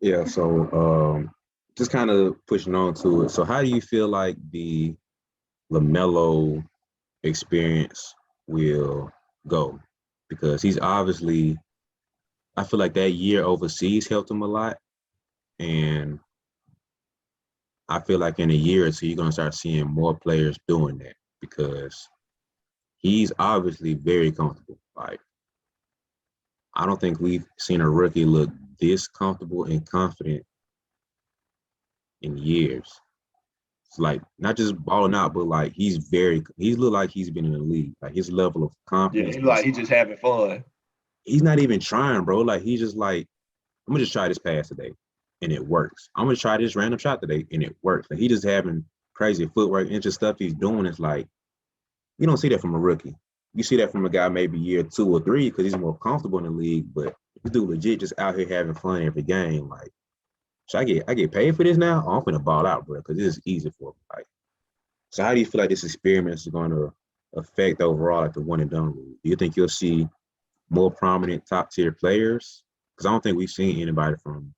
Yeah. So just kind of pushing on to it. So how do you feel like the Lamelo experience will go? Because he's obviously, I feel like that year overseas helped him a lot. And I feel like in a year or two, you're going to start seeing more players doing that because he's obviously very comfortable. Like, I don't think we've seen a rookie look this comfortable and confident in years. It's like not just balling out, but like he's looked like he's been in the league. Like his level of Yeah, confidence he is like he just having fun. he's not even trying, bro. Like he's just like, I'm gonna just try this pass today, and it works. I'm gonna try this random shot today, and it works. Like he just having crazy footwork and just stuff he's doing. Is like you don't see that from a rookie. You see that from a guy maybe year 2 or 3 because he's more comfortable in the league. But this dude legit just out here having fun every game. Like, so I get paid for this now? Oh, I'm gonna ball out, bro, because this is easy for me. Like, so how do you feel like this experiment is going to affect overall like the one and done rule? Do you think you'll see more prominent top tier players? Because I don't think we've seen anybody from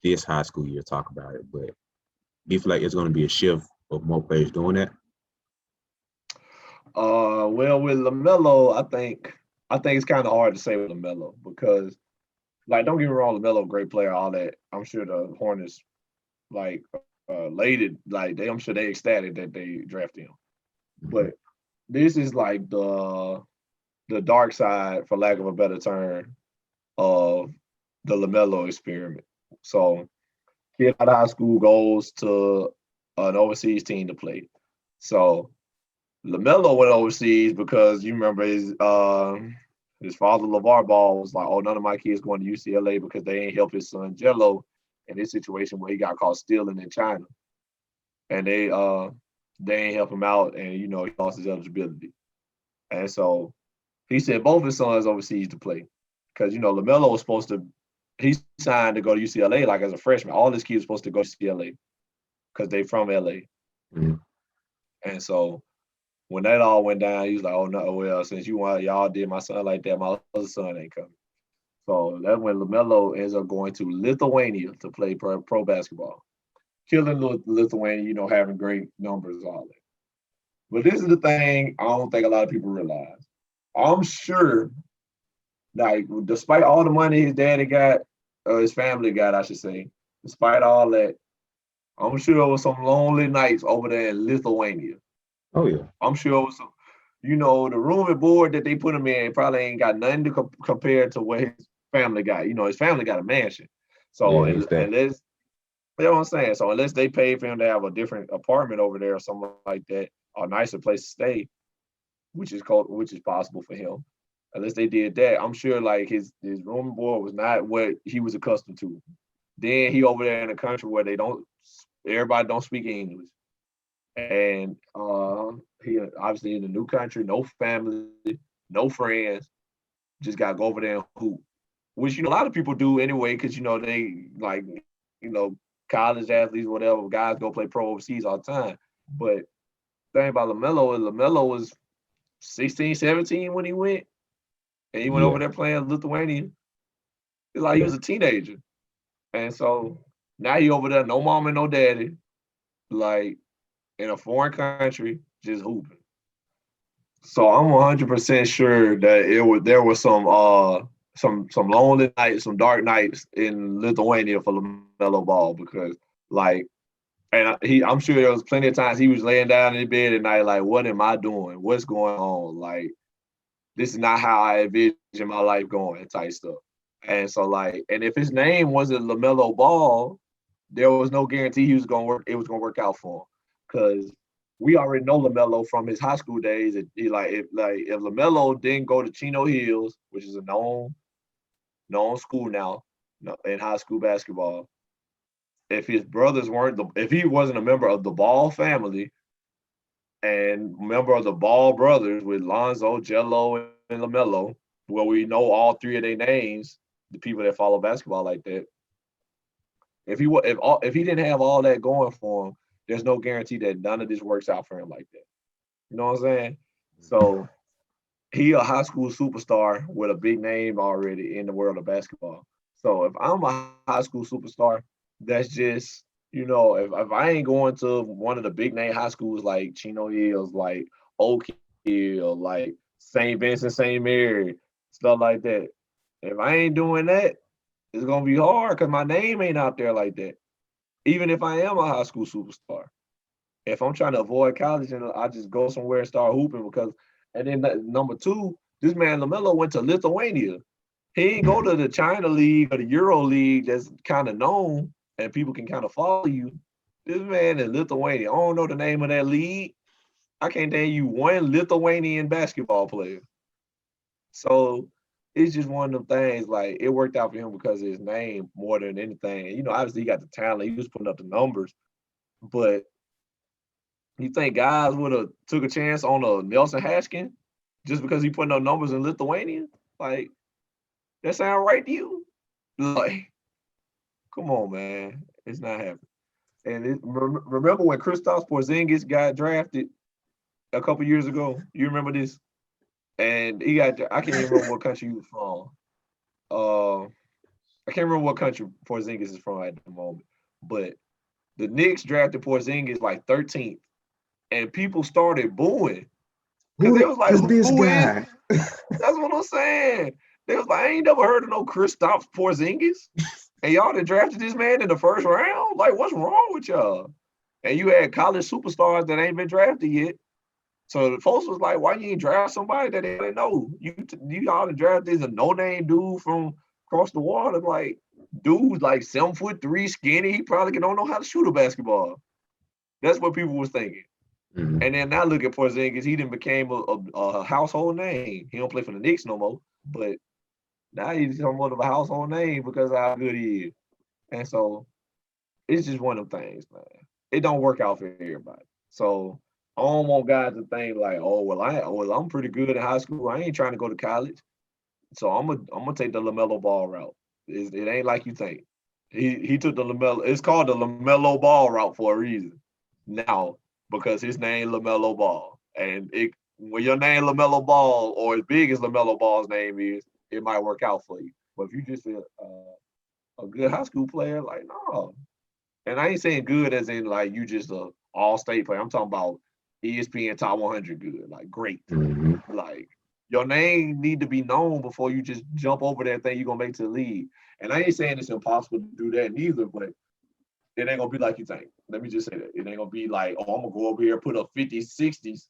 this high school year talk about it. But do you feel like it's going to be a shift of more players doing that? Well, with Lamelo, I think it's kind of hard to say with Lamelo because, like, don't get me wrong, Lamelo, great player, all that. I'm sure the Hornets like elated, like I'm sure they ecstatic that they drafted him. Mm-hmm. But this is like the dark side, for lack of a better term, of the Lamelo experiment. So, kid out of high school goes to an overseas team to play. So Lamelo went overseas because you remember his father LeVar Ball was like, "Oh, none of my kids going to UCLA because they ain't help his son Jello in this situation where he got caught stealing in China, and they ain't help him out, and he lost his eligibility." And so he sent both his sons overseas to play because Lamelo was supposed to. He signed to go to UCLA like as a freshman. All his kids were supposed to go to UCLA because they from LA, Mm-hmm. and so when that all went down, he was like, "Oh no, well, since y'all did my son like that, my other son ain't coming." So that's when Lamelo ends up going to Lithuania to play pro basketball, killing Lithuania, having great numbers, all that. But this is the thing I don't think a lot of people realize. I'm sure, like, despite all the money his daddy got, his family got, I should say, despite all that, I'm sure there was some lonely nights over there in Lithuania. Oh yeah. I'm sure it was some. the room and board that they put him in probably ain't got nothing to compare to what his family got. His family got a mansion. So Yeah, exactly. unless you know what I'm saying. So unless they paid for him to have a different apartment over there or something like that, or a nicer place to stay, which is possible for him. Unless they did that, I'm sure like his room and board was not what he was accustomed to. Then he over there in a country where everybody don't speak English, and he obviously in a new country, no family, no friends, just got to go over there and hoop, which a lot of people do anyway, because they like college athletes, whatever guys go play pro overseas all the time. But the thing about Lamelo is Lamelo was 16, 17 when he went, and he went over Yeah, there playing Lithuania. It's like he yeah. was a teenager, and so now he over there, no mom and no daddy, like in a foreign country, just hooping. So I'm 100% sure that there was some lonely nights, some dark nights in Lithuania for Lamelo Ball because like I'm sure there was plenty of times he was laying down in bed at night like, what am I doing? What's going on? Like this is not how I envision my life going type stuff. And so like, and if his name wasn't Lamelo Ball, there was no guarantee he was gonna work. It was gonna work out for him because we already know Lamelo from his high school days. If Lamelo didn't go to Chino Hills, which is a known school now in high school basketball, if his brothers weren't if he wasn't a member of the Ball family and member of the Ball brothers with Lonzo, Jello, and Lamelo, where we know all three of their names, the people that follow basketball like that, if he didn't have all that going for him, there's no guarantee that none of this works out for him like that. You know what I'm saying? So he a high school superstar with a big name already in the world of basketball. So if I'm a high school superstar, that's just if I ain't going to one of the big name high schools like Chino Hills, like Oak Hill, like St. Vincent, St. Mary, stuff like that. If I ain't doing that, it's gonna be hard because my name ain't out there like that. Even if I am a high school superstar, if I'm trying to avoid college and I just go somewhere and start hooping because, and then number two, this man Lamelo went to Lithuania. He ain't go to the China League or the Euro League that's kind of known and people can kind of follow you. This man in Lithuania, I don't know the name of that league. I can't tell you one Lithuanian basketball player. So it's just one of them things. Like it worked out for him because of his name more than anything. And, obviously he got the talent. He was putting up the numbers, but you think guys would have took a chance on a Nelson Hashkin just because he putting up numbers in Lithuania? Like that sound right to you? Like, come on, man, it's not happening. And remember when Kristaps Porzingis got drafted a couple years ago? You remember this? And I can't even remember what country he was from. I can't remember what country Porzingis is from at the moment. But the Knicks drafted Porzingis like 13th, and people started booing because they Who was like, is this "Who is?" guy? That's what I'm saying. They was like, "I ain't never heard of no Kristaps Porzingis," and y'all that drafted this man in the first round. Like, what's wrong with y'all? And you had college superstars that ain't been drafted yet. So the folks was like, "Why you ain't draft somebody that they know? You all to draft this a no name dude from across the water, like dude like 7'3", skinny. He probably don't know how to shoot a basketball." That's what people was thinking. Mhm. And then now look at Porzingis. He then became a household name. He don't play for the Knicks no more, but now he's somewhat of a household name because of how good he is. And so it's just one of them things, man. It don't work out for everybody. So I don't want guys to think like, oh I'm pretty good in high school. I ain't trying to go to college. So I'm gonna take the Lamelo Ball route. It ain't like you think. He took the Lamelo. It's called the Lamelo Ball route for a reason. Now because his name Lamelo Ball, and when your name Lamelo Ball or as big as Lamelo Ball's name is, it might work out for you. But if you just a good high school player, like no. And I ain't saying good as in like you just a all state player. I'm talking about ESPN top 100 good, like great. Mhm. Like your name need to be known before you just jump over that thing you're gonna make to the league. And I ain't saying it's impossible to do that neither, but it ain't gonna be like you think. Let me just say that. It ain't gonna be like, oh, I'm gonna go over here, put up 50s, 60s.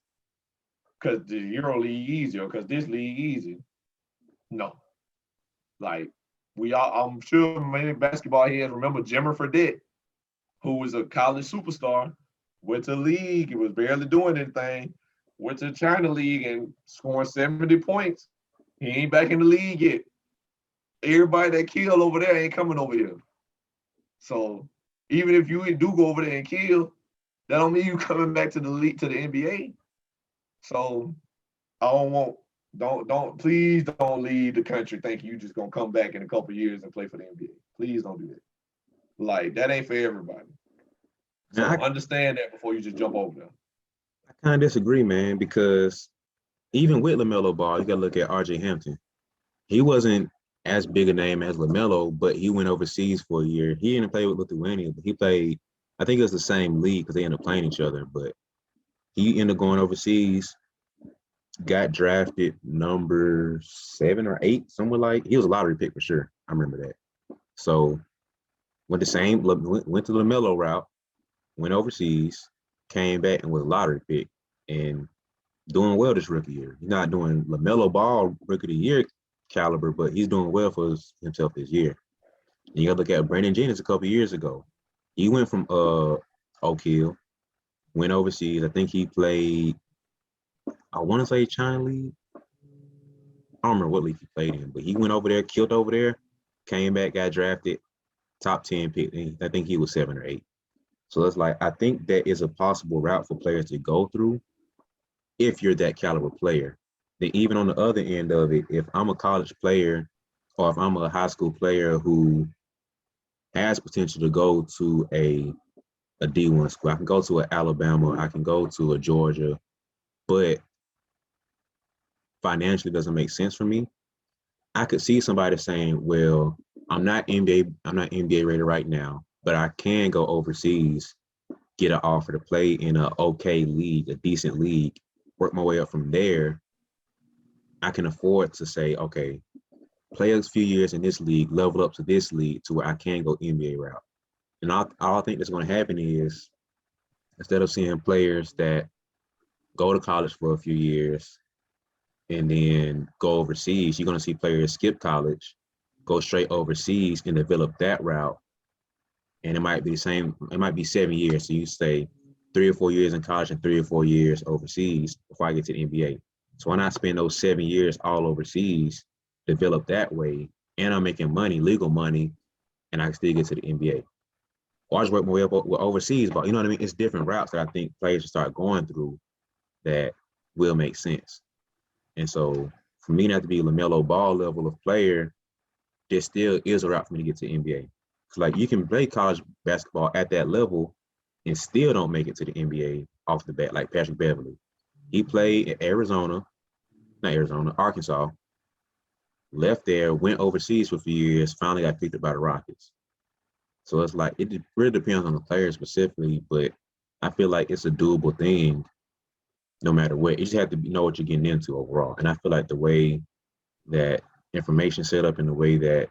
because the Euro League easy or because this league easy. No. Like, I'm sure many basketball heads remember Jimmer Fredette, who was a college superstar, went to the league, he was barely doing anything, went to the China League and scoring 70 points. He ain't back in the league yet. Everybody that killed over there ain't coming over here. So even if you do go over there and kill, that don't mean you coming back to the league, to the NBA. So I please don't leave the country thinking you just gonna come back in a couple years and play for the NBA. Please don't do that. Like, that ain't for everybody. So understand that before you just jump over there. I kind of disagree, man, because even with Lamelo Ball, you got to look at R.J. Hampton. He wasn't as big a name as Lamelo, but he went overseas for a year. He didn't play with Lithuania, but he played, I think it was the same league because they ended up playing each other, but he ended up going overseas, got drafted number 7 or 8, somewhere like. He was a lottery pick for sure. I remember that. So went to the Lamelo route, went overseas, came back and was a lottery pick and doing well this rookie year. He's not doing Lamelo Ball rookie of the year caliber, but he's doing well for himself this year. And you got to look at Brandon Jennings a couple years ago. He went from Oak Hill, went overseas. I think he played, I want to say China League. I don't remember what league he played in, but he went over there, killed over there, came back, got drafted, top 10 pick. I think he was 7 or 8. So it's like, I think that is a possible route for players to go through if you're that caliber player. Then even on the other end of it, if I'm a college player or if I'm a high school player who has potential to go to a D1 school, I can go to an Alabama, I can go to a Georgia, but financially doesn't make sense for me. I could see somebody saying, well, I'm not NBA rated right now, but I can go overseas, get an offer to play in an okay league, a decent league, work my way up from there. I can afford to say, okay, play a few years in this league, level up to this league to where I can go NBA route. And all I think that's going to happen is, instead of seeing players that go to college for a few years and then go overseas, you're going to see players skip college, go straight overseas and develop that route. And it might be the same, it might be 7 years. So you stay 3 or 4 years in college and 3 or 4 years overseas before I get to the NBA. So why not spend those 7 years all overseas, develop that way, and I'm making money, legal money, and I can still get to the NBA. Or I just work my way up overseas, but you know what I mean? It's different routes that I think players should start going through that will make sense. And so for me not to be Lamelo Ball level of player, there still is a route for me to get to the NBA. Because like, you can play college basketball at that level and still don't make it to the NBA off the bat, like Patrick Beverly. He played at Arkansas, left there, went overseas for a few years, finally got picked up by the Rockets. So it's like, it really depends on the player specifically, but I feel like it's a doable thing no matter what. You just have to know what you're getting into overall. And I feel like the way that information set up and the way that,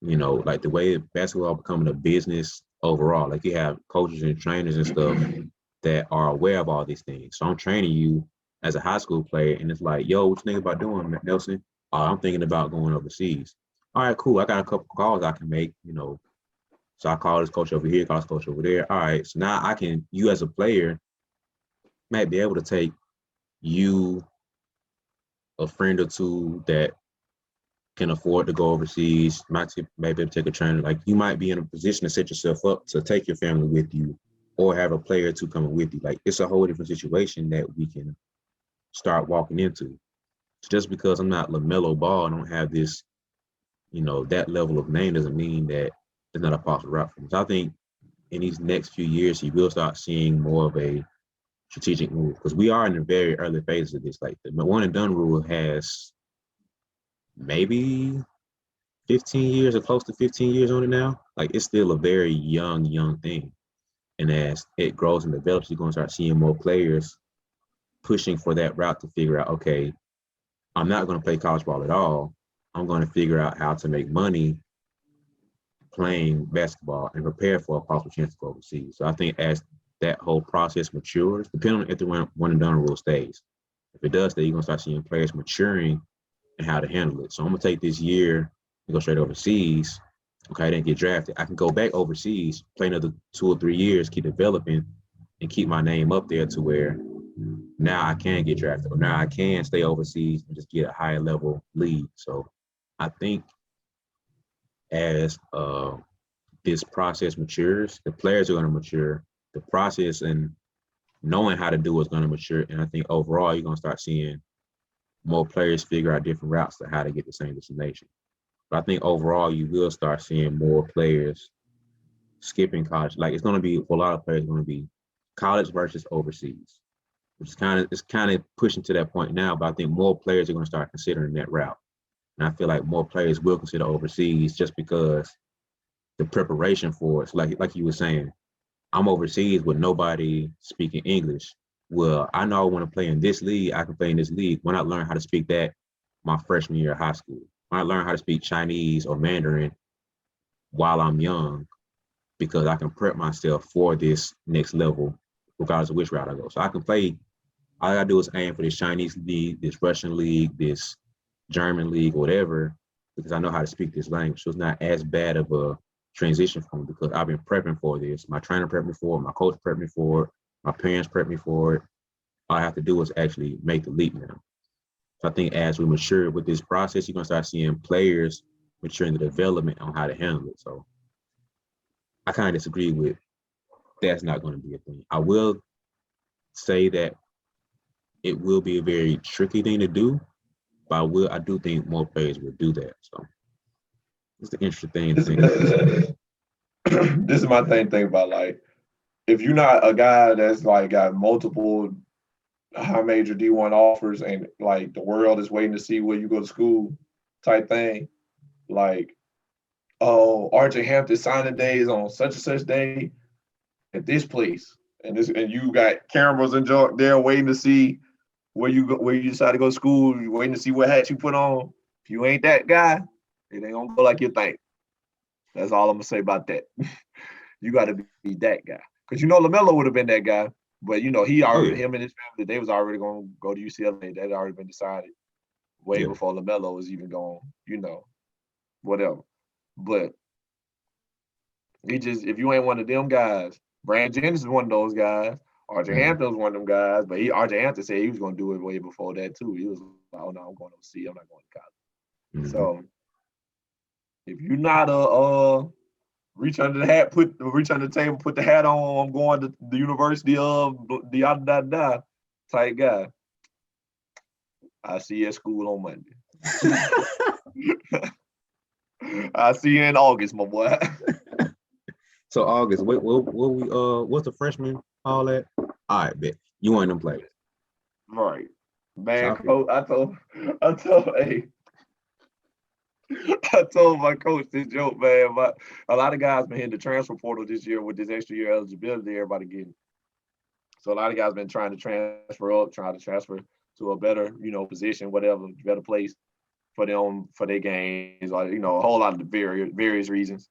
you know, like the way basketball becoming a business overall, like you have coaches and trainers and stuff that are aware of all these things. So I'm training you as a high school player, and it's like, yo, what you think about doing, Nelson? I'm thinking about going overseas. All right, cool. I got a couple calls I can make, you know. So I call this coach over here, call this coach over there. All right, so now you as a player might be able to take you, a friend or two that can afford to go overseas, maybe take a trainer. Like, you might be in a position to set yourself up to take your family with you or have a player or two coming with you. Like, it's a whole different situation that we can start walking into. So just because I'm not LaMelo Ball, I don't have this, you know, that level of name doesn't mean that it's not a possible route for him. So I think in these next few years, he will start seeing more of a strategic move, because we are in the very early phases of this. Like, the one and done rule has maybe 15 years or close to 15 years on it now. Like, it's still a very young thing. And as it grows and develops, you're going to start seeing more players pushing for that route to figure out, okay, I'm not going to play college ball at all. I'm going to figure out how to make money playing basketball and prepare for a possible chance to go overseas. So I think as that whole process matures, depending on if the one and done rule stays, If it does that, you're gonna start seeing players maturing and how to handle it. So I'm gonna take this year and go straight overseas. Okay, I didn't get drafted. I can go back overseas, play another 2 or 3 years, keep developing, and keep my name up there to where now I can get drafted, or now I can stay overseas and just get a higher level league. So I think as this process matures, the players are going to mature. The process and knowing how to do is going to mature, and I think overall you're going to start seeing more players figure out different routes to how to get the same destination. But I think overall you will start seeing more players skipping college. Like it's going to be for a lot of players, going to be college versus overseas, which is kind of pushing to that point now. But I think more players are going to start considering that route, and I feel like more players will consider overseas just because the preparation for it. So like you were saying, I'm overseas with nobody speaking English. Well, I know I want to play in this league. I can play in this league. When I learn how to speak that my freshman year of high school, when I learn how to speak Chinese or Mandarin while I'm young, because I can prep myself for this next level, regardless of which route I go. So I can play. All I gotta do is aim for this Chinese league, this Russian league, this German league, whatever, because I know how to speak this language. So it's not as bad of a transition for me because I've been prepping for this. My trainer prepped me for it. My coach prepped me for it. My parents prepped me for it. All I have to do is actually make the leap now. So I think as we mature with this process, you're gonna start seeing players mature in the development on how to handle it. So I kind of disagree with that's not going to be a thing. I will say that it will be a very tricky thing to do, but I do think more players will do that. So it's the interesting thing to This, think about. this is my thing about like if you're not a guy that's like got multiple high major D1 offers and like the world is waiting to see where you go to school type thing, like, oh, RJ Hampton signing day is on such and such day at this place. And you got cameras and junk there waiting to see where you go, where you decide to go to school, you waiting to see what hat you put on. If you ain't that guy, it ain't gonna go like you think. That's all I'm gonna say about that. You got to be that guy because Lamelo would have been that guy, but he Oh already yeah, him and his family they was already gonna go to UCLA. That had already been decided way yeah. before Lamelo was even going. Whatever. But he just if you ain't one of them guys, Brand Jennings is one of those guys. RJ Mm-hmm. Hampton was one of them guys, but RJ Hampton said he was gonna do it way before that too. He was like, "Oh no, I'm going to see. I'm not going to college." Mm-hmm. So if you're not a reach under the hat, reach under the table, put the hat on. I'm going to the University of the da da da type guy. I see you at school on Monday. I see you in August, my boy. So August, what we what's the freshman all at? All right, bet you one of them players. Right, So man. I feel Coach, hey, I told my coach this joke, man. But a lot of guys been hitting the transfer portal this year with this extra year eligibility everybody getting. So a lot of guys been trying to transfer up, trying to transfer to a better, position, whatever, better place for them for their games, or a whole lot of the various reasons.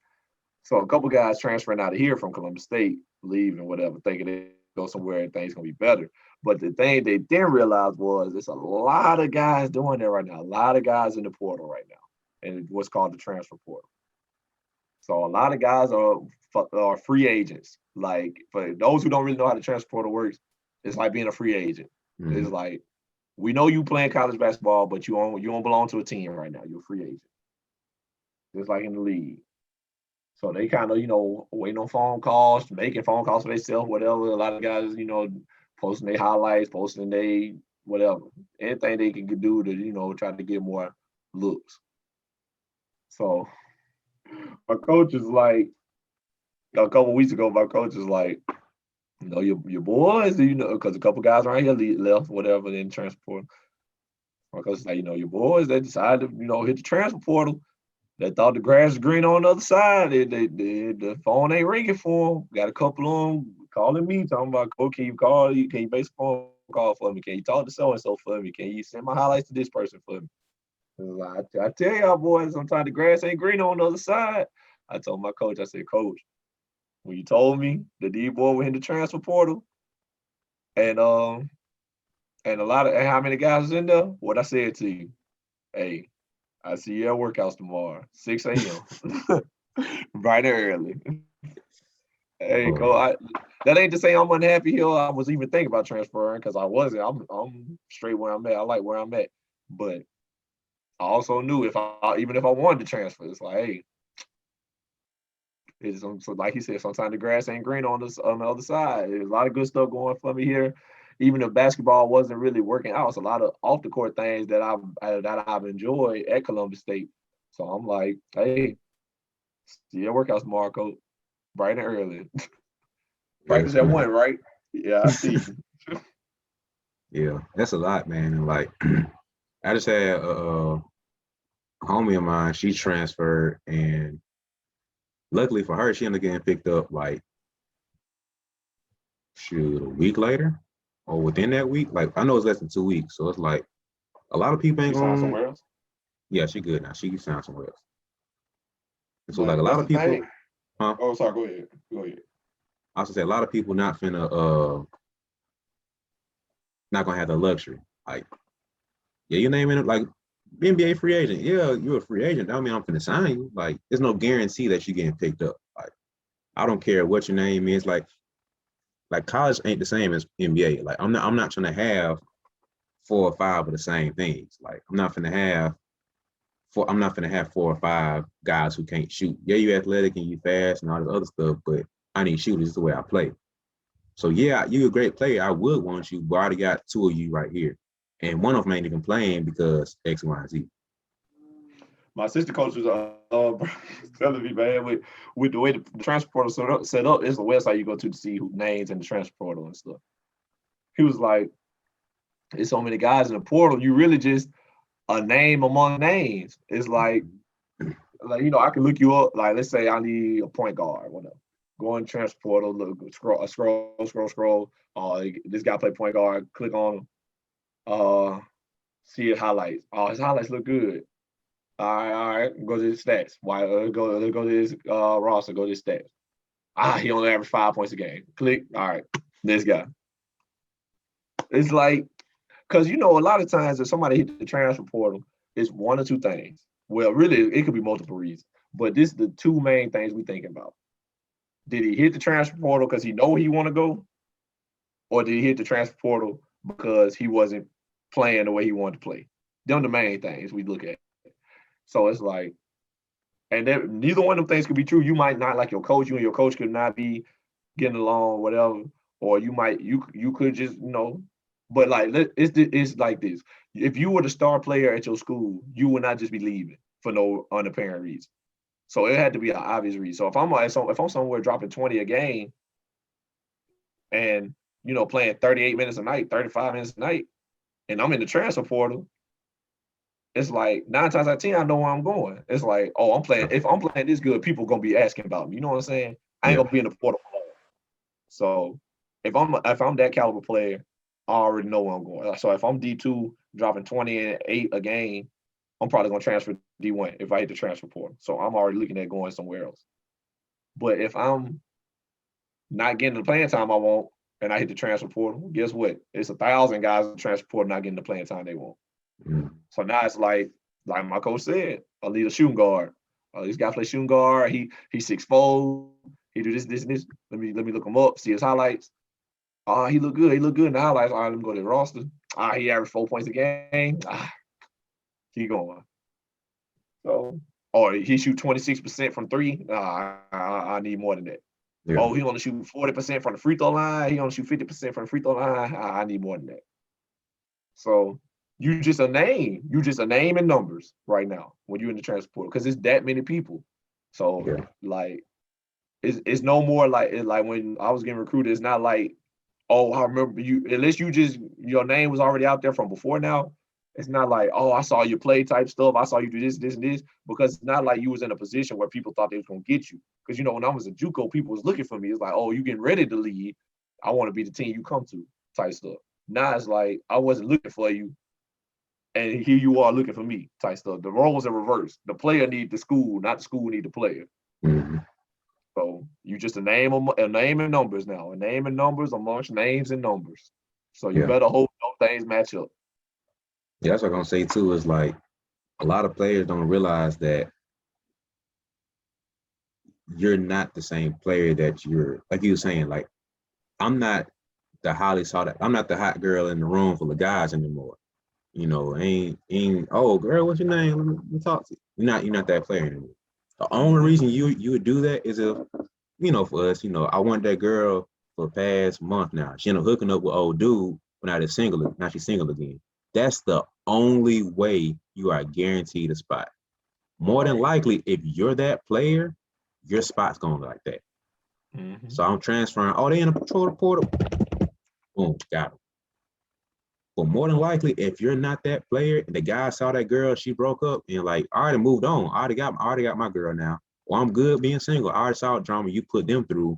So a couple guys transferring out of here from Columbus State, leaving whatever, thinking they go somewhere and things gonna be better. But the thing they didn't realize was there's a lot of guys doing that right now. A lot of guys in the portal right now, and what's called the transfer portal. So a lot of guys are free agents. Like for those who don't really know how the transfer portal works, it's like being a free agent. mm-hmm. It's like we know you playing college basketball, but you don't belong to a team right now. You're a free agent. Just like in the league. So they kind of, waiting on phone calls, making phone calls for themselves, whatever. A lot of guys, posting their highlights, posting they whatever. Anything they can do to, try to get more looks. So my coach is like, a couple of weeks ago, my coach is like, your boys, because a couple guys around here left, whatever, then transport. My coach is like, your boys, they decided to, hit the transfer portal. They thought the grass was green on the other side. The phone ain't ringing for them. Got a couple of them calling me, talking about, "Oh, can you call? Can you make a phone call for me? Can you talk to so and so for me? Can you send my highlights to this person for me?" I tell y'all boys, sometimes the grass ain't green on the other side. I told my coach, I said, "Coach, when you told me the D boy went in the transfer portal, and And and how many guys is in there? What I said to you, hey, I see you at workouts tomorrow, 6 a.m. bright and early. Hey, Oh, Cole, that ain't to say I'm unhappy here. I was even thinking about transferring because I wasn't. I'm straight where I'm at. I like where I'm at, but I also knew even if I wanted to transfer, it's like, hey, it's so like he said, sometimes the grass ain't green on the other side. There's a lot of good stuff going for me here. Even if basketball wasn't really working out, it's a lot of off the court things that I've enjoyed at Columbus State. So I'm like, hey, see your workouts tomorrow, coach. Bright and early. yes, Practice at man. 1, right? Yeah, I see you. Yeah, that's a lot, man. And like, I just had a homie of mine. She transferred, and luckily for her, she ended up getting picked up like shoot a week later, or within that week. Like I know it's less than 2 weeks, so it's like a lot of people ain't She signed going. somewhere else. Yeah, she good now. She can sound somewhere else. And so like a But lot that's of the people, thing. huh? Oh, sorry. Go ahead. Go ahead. I was gonna say a lot of people not gonna have the luxury. Like, yeah, your name in it like NBA free agent. Yeah, you're a free agent. That don't mean I'm gonna sign you. Like, there's no guarantee that you're getting picked up. Like, I don't care what your name is. Like college ain't the same as NBA. Like, I'm not trying to have 4 or 5 of the same things. Like, I'm not gonna have 4 or 5 guys who can't shoot. Yeah, you athletic and you fast and all this other stuff, but I need shooters. This is the way I play. So yeah, you're a great player. I would want you, but I already got 2 of you right here. And one of them ain't even playing because X, Y, and Z. My sister coach was telling me, man, with the way the transfer portal set up, it's a website you go to see who names in the transfer portal and stuff. He was like, "It's so many guys in the portal. You really just a name among names. It's like I can look you up. Like, let's say I need a point guard, whatever. Go in transfer portal, look, scroll. This guy play point guard. Click on him. See his highlights. Oh, his highlights look good. All right. Go to his stats. Why? Go to his roster. Go to his stats. He only averaged 5 points a game. Click. All right, this guy. It's like because a lot of times if somebody hit the transfer portal, it's one or two things. Well, really, it could be multiple reasons, but this is the two main things we thinking about. Did he hit the transfer portal because he know he want to go, or did he hit the transfer portal because he wasn't playing the way he wanted to play? Them the main things we look at. So it's like, and neither one of them things could be true. You might not like your coach. You and your coach could not be getting along, whatever. Or you could just but like it's like this. If you were the star player at your school, you would not just be leaving for no unapparent reason. So it had to be an obvious reason. So if I'm somewhere dropping 20 a game and playing 38 minutes a night, 35 minutes a night, and I'm in the transfer portal, it's like 9 times out of 10, I know where I'm going. It's like, oh, I'm playing. Yeah, If I'm playing this good, people gonna be asking about me. You know what I'm saying? I ain't yeah, gonna be in the portal for long. So if I'm that caliber player, I already know where I'm going. So if I'm D2 dropping 28 a game, I'm probably gonna transfer D1 if I hit the transfer portal. So I'm already looking at going somewhere else. But if I'm not getting the playing time I want and I hit the transfer portal, guess what? It's 1,000 guys in the transfer portal not getting the playing time they want. mm, So now it's like my coach said, I need a shooting guard. This guy play shooting guard. He's 6'4". He do this, and this. Let me look him up, see his highlights. He look good. He look good in the highlights. All right, let me go to the roster. He averaged 4 points a game. Keep going. So, or he shoot 26% from three. I need more than that. yeah, Oh, he only shoot 40% from the free throw line. He only shoot 50% from the free throw line. I need more than that. So you just a name. You just a name and numbers right now when you're in the transfer portal because it's that many people. So yeah, like it's no more like when I was getting recruited. It's not like, oh, I remember you. Unless you just your name was already out there from before now. It's not like, oh, I saw you play type stuff. I saw you do this, this, and this. Because it's not like you was in a position where people thought they was gonna get you. Because when I was a JUCO, people was looking for me. It's like, oh, you getting ready to leave. I want to be the team you come to type stuff. Now it's like I wasn't looking for you, and here you are looking for me type stuff. The roles are reversed. The player need the school, not the school need the player. mm-hmm. So you just a name and numbers now. A name and numbers amongst names and numbers. So you Yeah, better hope things match up. Yeah, that's what I'm gonna say too. Is like a lot of players don't realize that you're not the same player that you're. Like you were saying, like I'm not the highly sought. I'm not the hot girl in the room full of guys anymore. You know, ain't. Oh, girl, what's your name? Let me talk to you. You're not that player anymore. The only reason you would do that is if, for us, I want that girl for the past month now. She ended up hooking up with old dude, but now she's single again. That's the only way you are guaranteed a spot. More than likely, if you're that player, your spot's going like that. Mm-hmm. So I'm transferring. Oh, they in a patrol portal. Boom, got him. But more than likely, if you're not that player and the guy saw that girl, she broke up and like, I already moved on. I already got my girl now. Well, I'm good being single. I already saw the drama you put them through.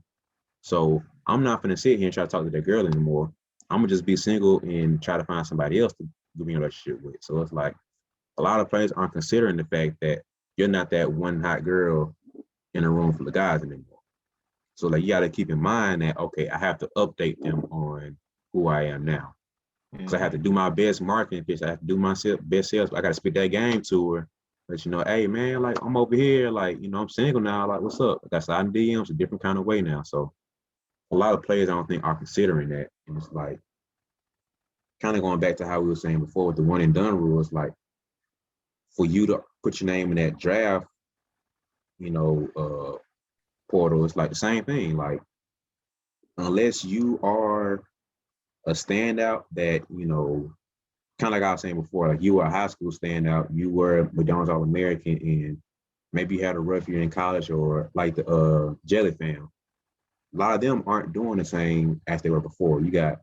So I'm not gonna sit here and try to talk to that girl anymore. I'm gonna just be single and try to find somebody else to be in a relationship with. So it's like a lot of players aren't considering the fact that you're not that one hot girl in a room full of guys anymore. So like you gotta keep in mind that okay, I have to update them on who I am now. Because I have to do my best marketing pitch. I have to do my best sales. I got to spit that game to her. But, hey, man, like, I'm over here. Like, I'm single now. Like, what's up? That's sliding DMs a different kind of way now. So a lot of players I don't think are considering that. And it's like, kind of going back to how we were saying before with the one and done rule, it's like, for you to put your name in that draft, portal, it's like the same thing. Like, unless you are a standout that, kind of like I was saying before, like you were a high school standout, you were a McDonald's All-American, and maybe you had a rough year in college, or like the Jelly fam. A lot of them aren't doing the same as they were before. You got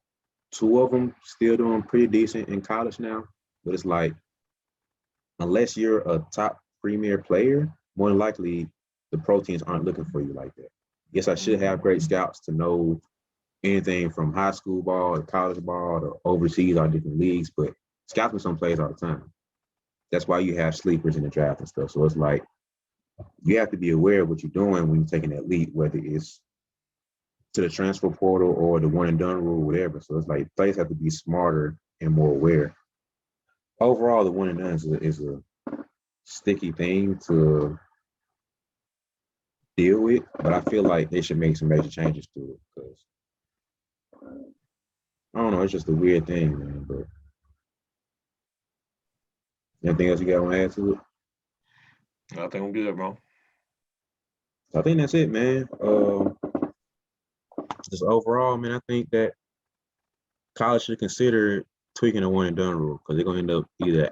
two of them still doing pretty decent in college now, but it's like, unless you're a top premier player, more than likely the pro teams aren't looking for you like that. Yes, I should have great scouts to know anything from high school ball to college ball to overseas or different leagues, but scouts with some plays all the time. That's why you have sleepers in the draft and stuff. So it's like you have to be aware of what you're doing when you're taking that leap, whether it's to the transfer portal or the one and done rule, whatever. So it's like players have to be smarter and more aware. Overall, the one and done is a sticky thing to deal with, but I feel like they should make some major changes to it because I don't know, it's just a weird thing, man. But anything else you got to add to it? I think I'm good, bro. So I think that's it, man. Just overall, man, I think that college should consider tweaking the one and done rule because they're gonna end up either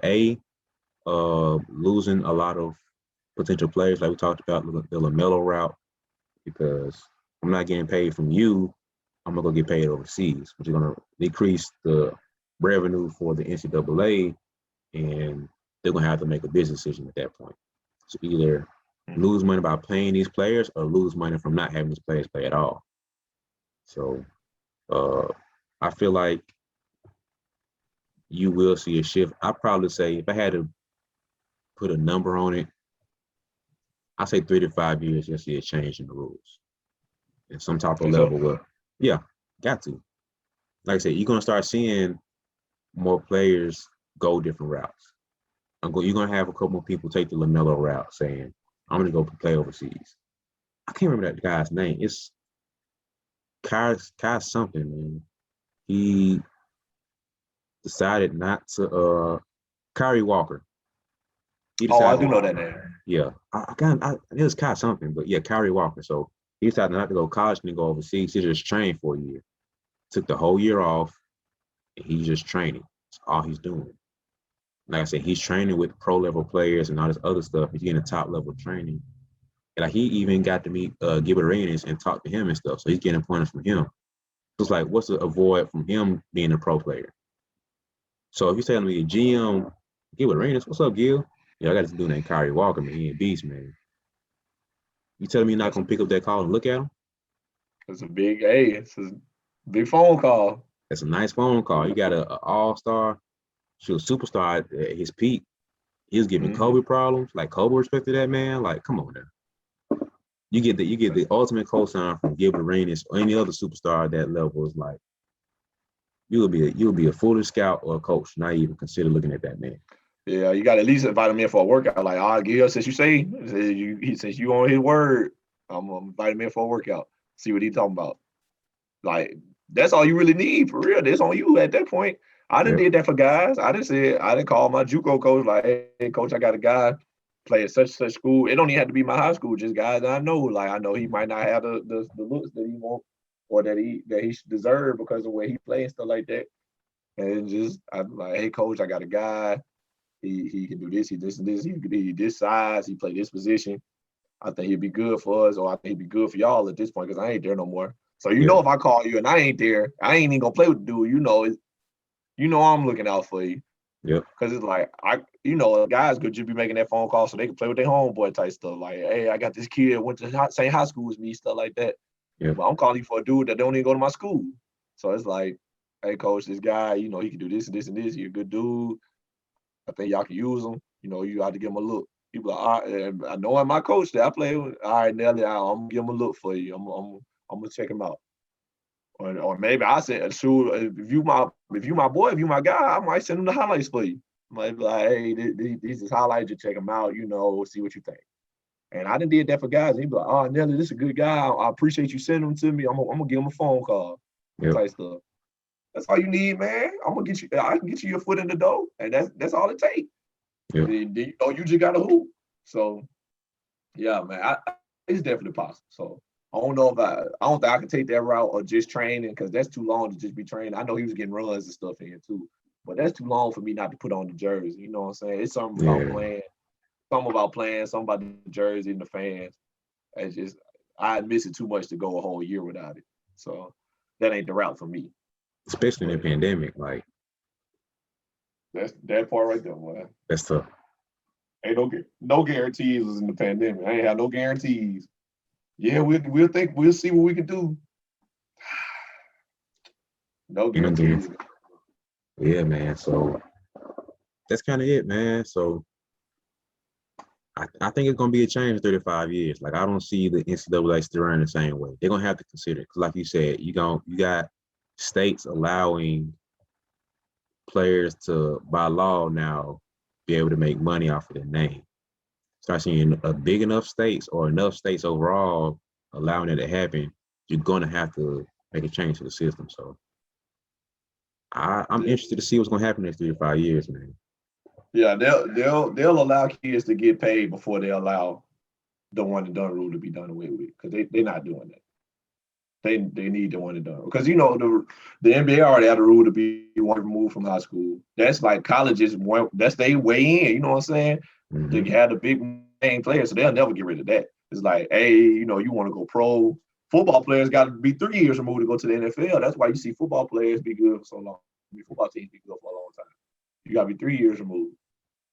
losing a lot of potential players, like we talked about the Lamelo route, because I'm not getting paid from you, I'm gonna go get paid overseas, which is gonna decrease the revenue for the NCAA, and they're gonna have to make a business decision at that point. So either lose money by paying these players or lose money from not having these players play at all. So I feel like you will see a shift. I'd probably say if I had to put a number on it, I say 3 to 5 years, you'll see a change in the rules. And some type of level where, yeah, got to. Like I said, you're gonna start seeing more players go different routes. You're gonna have a couple more people take the Lamelo route, saying, "I'm gonna go play overseas." I can't remember that guy's name. It's Kai something, man. He decided not to. Kyrie Walker. I do know that name. Yeah, it was Kai something, but yeah, Kyrie Walker. So he decided not to go to college and go overseas. He just trained for a year. Took the whole year off, and he's just training. That's all he's doing. Like I said, he's training with pro level players and all this other stuff. He's getting top level training. And like he even got to meet Gilbert Arenas and talk to him and stuff. So he's getting pointers from him. So it's like, what's to avoid from him being a pro player? So if you're telling me GM Gilbert Arenas, what's up, Gil? Yeah, I got this dude named Kyrie Walker, man. He a beast, man. You telling me you're not gonna pick up that call and look at him? It's a big phone call. That's a nice phone call. You got an all-star, she was superstar at his peak. He was giving Kobe problems. Like Kobe respected that man. Like, come on now. You get the ultimate cosign from Gilbert Arenas or any other superstar at that level. Is like, you'll be a foolish scout or a coach not even consider looking at that man. Yeah, you got to at least invite him in for a workout. Like, Gil, since you say since you on his word, I'm gonna invite him in for a workout. See what he talking about. Like, that's all you really need for real. That's on you at that point. I done Yep. did that for guys. I didn't call my JUCO coach like, hey, coach, I got a guy play at such school. It don't even have to be my high school. Just guys that I know. Like, I know he might not have the looks that he want or that he should deserve because of where he plays and stuff like that. And just I'm like, hey, coach, I got a guy. He can do this. He this and this. He could be this size. He play this position. I think he'd be good for us, or I think he'd be good for y'all at this point because I ain't there no more. So Yeah. if I call you and I ain't there, I ain't even gonna play with the dude. I'm looking out for you. Yep. Because it's like guys could just be making that phone call so they can play with their homeboy type stuff. Like, hey, I got this kid went to same high school as me, stuff like that. Yep. But I'm calling you for a dude that don't even go to my school. So it's like, hey, coach, this guy, he can do this and this and this. He's a good dude. I think y'all can use him. You have to give him a look. You be like, all right, I know I'm my coach that I play with. All right, Nelly, I'm gonna give him a look for you. I'm gonna check him out. Or maybe I said, sure, if you my boy, if you my guy, I might send him the highlights for you. I might be like, hey, these is highlights. You check them out. See what you think. And I done did that for guys. He be like, oh, Nelly, this is a good guy. I appreciate you sending him to me. I'm gonna give him a phone call. Yep. Type stuff. That's all you need, man. I can get you your foot in the door, and that's all it takes. Yep. Then you just got to hoop. So, yeah, man, it's definitely possible. So I don't know I don't think I can take that route or just training because that's too long to just be training. I know he was getting runs and stuff in here too, but that's too long for me not to put on the jersey. You know what I'm saying? It's something about playing, something about the jersey and the fans. It's just I miss it too much to go a whole year without it. So that ain't the route for me. Especially in the pandemic, like that's that part right there, man. That's tough. Ain't no guarantees was in the pandemic. I ain't had no guarantees. Yeah, we'll see what we can do. No guarantees. Yeah, man. So that's kind of it, man. So I think it's gonna be a change in 35 years. Like I don't see the NCAA still running the same way. They're gonna have to consider it because, like you said, you got states allowing players to, by law now, be able to make money off of their name. Start seeing a big enough states or enough states overall allowing it to happen, you're gonna have to make a change to the system. So I'm interested to see what's gonna happen in 3 to 5 years, man. Yeah, they'll allow kids to get paid before they allow the one and done rule to be done away with because they're not doing that. They need the one and done because the NBA already had a rule to be one removed from high school. That's like colleges. That's they way in. You know what I'm saying? Mm-hmm. They had the big name players, so they'll never get rid of that. It's like, hey, you want to go pro. Football players got to be 3 years removed to go to the NFL. That's why you see football players be good for so long. Football teams be good for a long time. You got to be 3 years removed.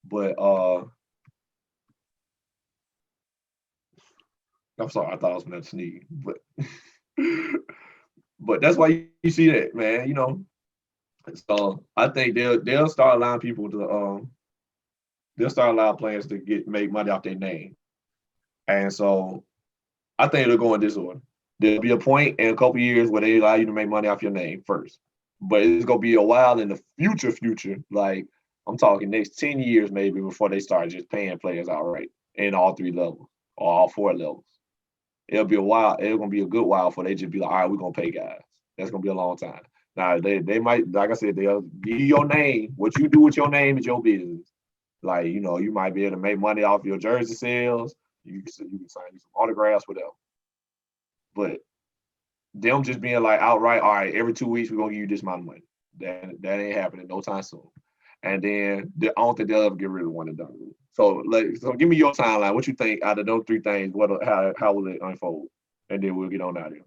But I'm sorry, I thought I was going to sneeze. But that's why you see that, man. So I think they'll start allowing people to they'll start allowing players to make money off their name. And so I think it'll go in this order. There'll be a point in a couple of years where they allow you to make money off your name first. But it's gonna be a while in the future, like I'm talking next 10 years maybe before they start just paying players outright in all 3 levels or all 4 levels. It'll be a while, it's gonna be a good while before they just be like, all right, we're gonna pay guys. That's gonna be a long time. Now they might, like I said, they'll give you your name. What you do with your name is your business. Like, you might be able to make money off your jersey sales. You can sign you some autographs, whatever. But them just being like outright, all right, every 2 weeks we're gonna give you this amount of money. That ain't happening no time soon. And then I don't think they'll ever get rid of one and done rule. So give me your timeline. What you think out of those 3 things? How will it unfold? And then we'll get on out of here.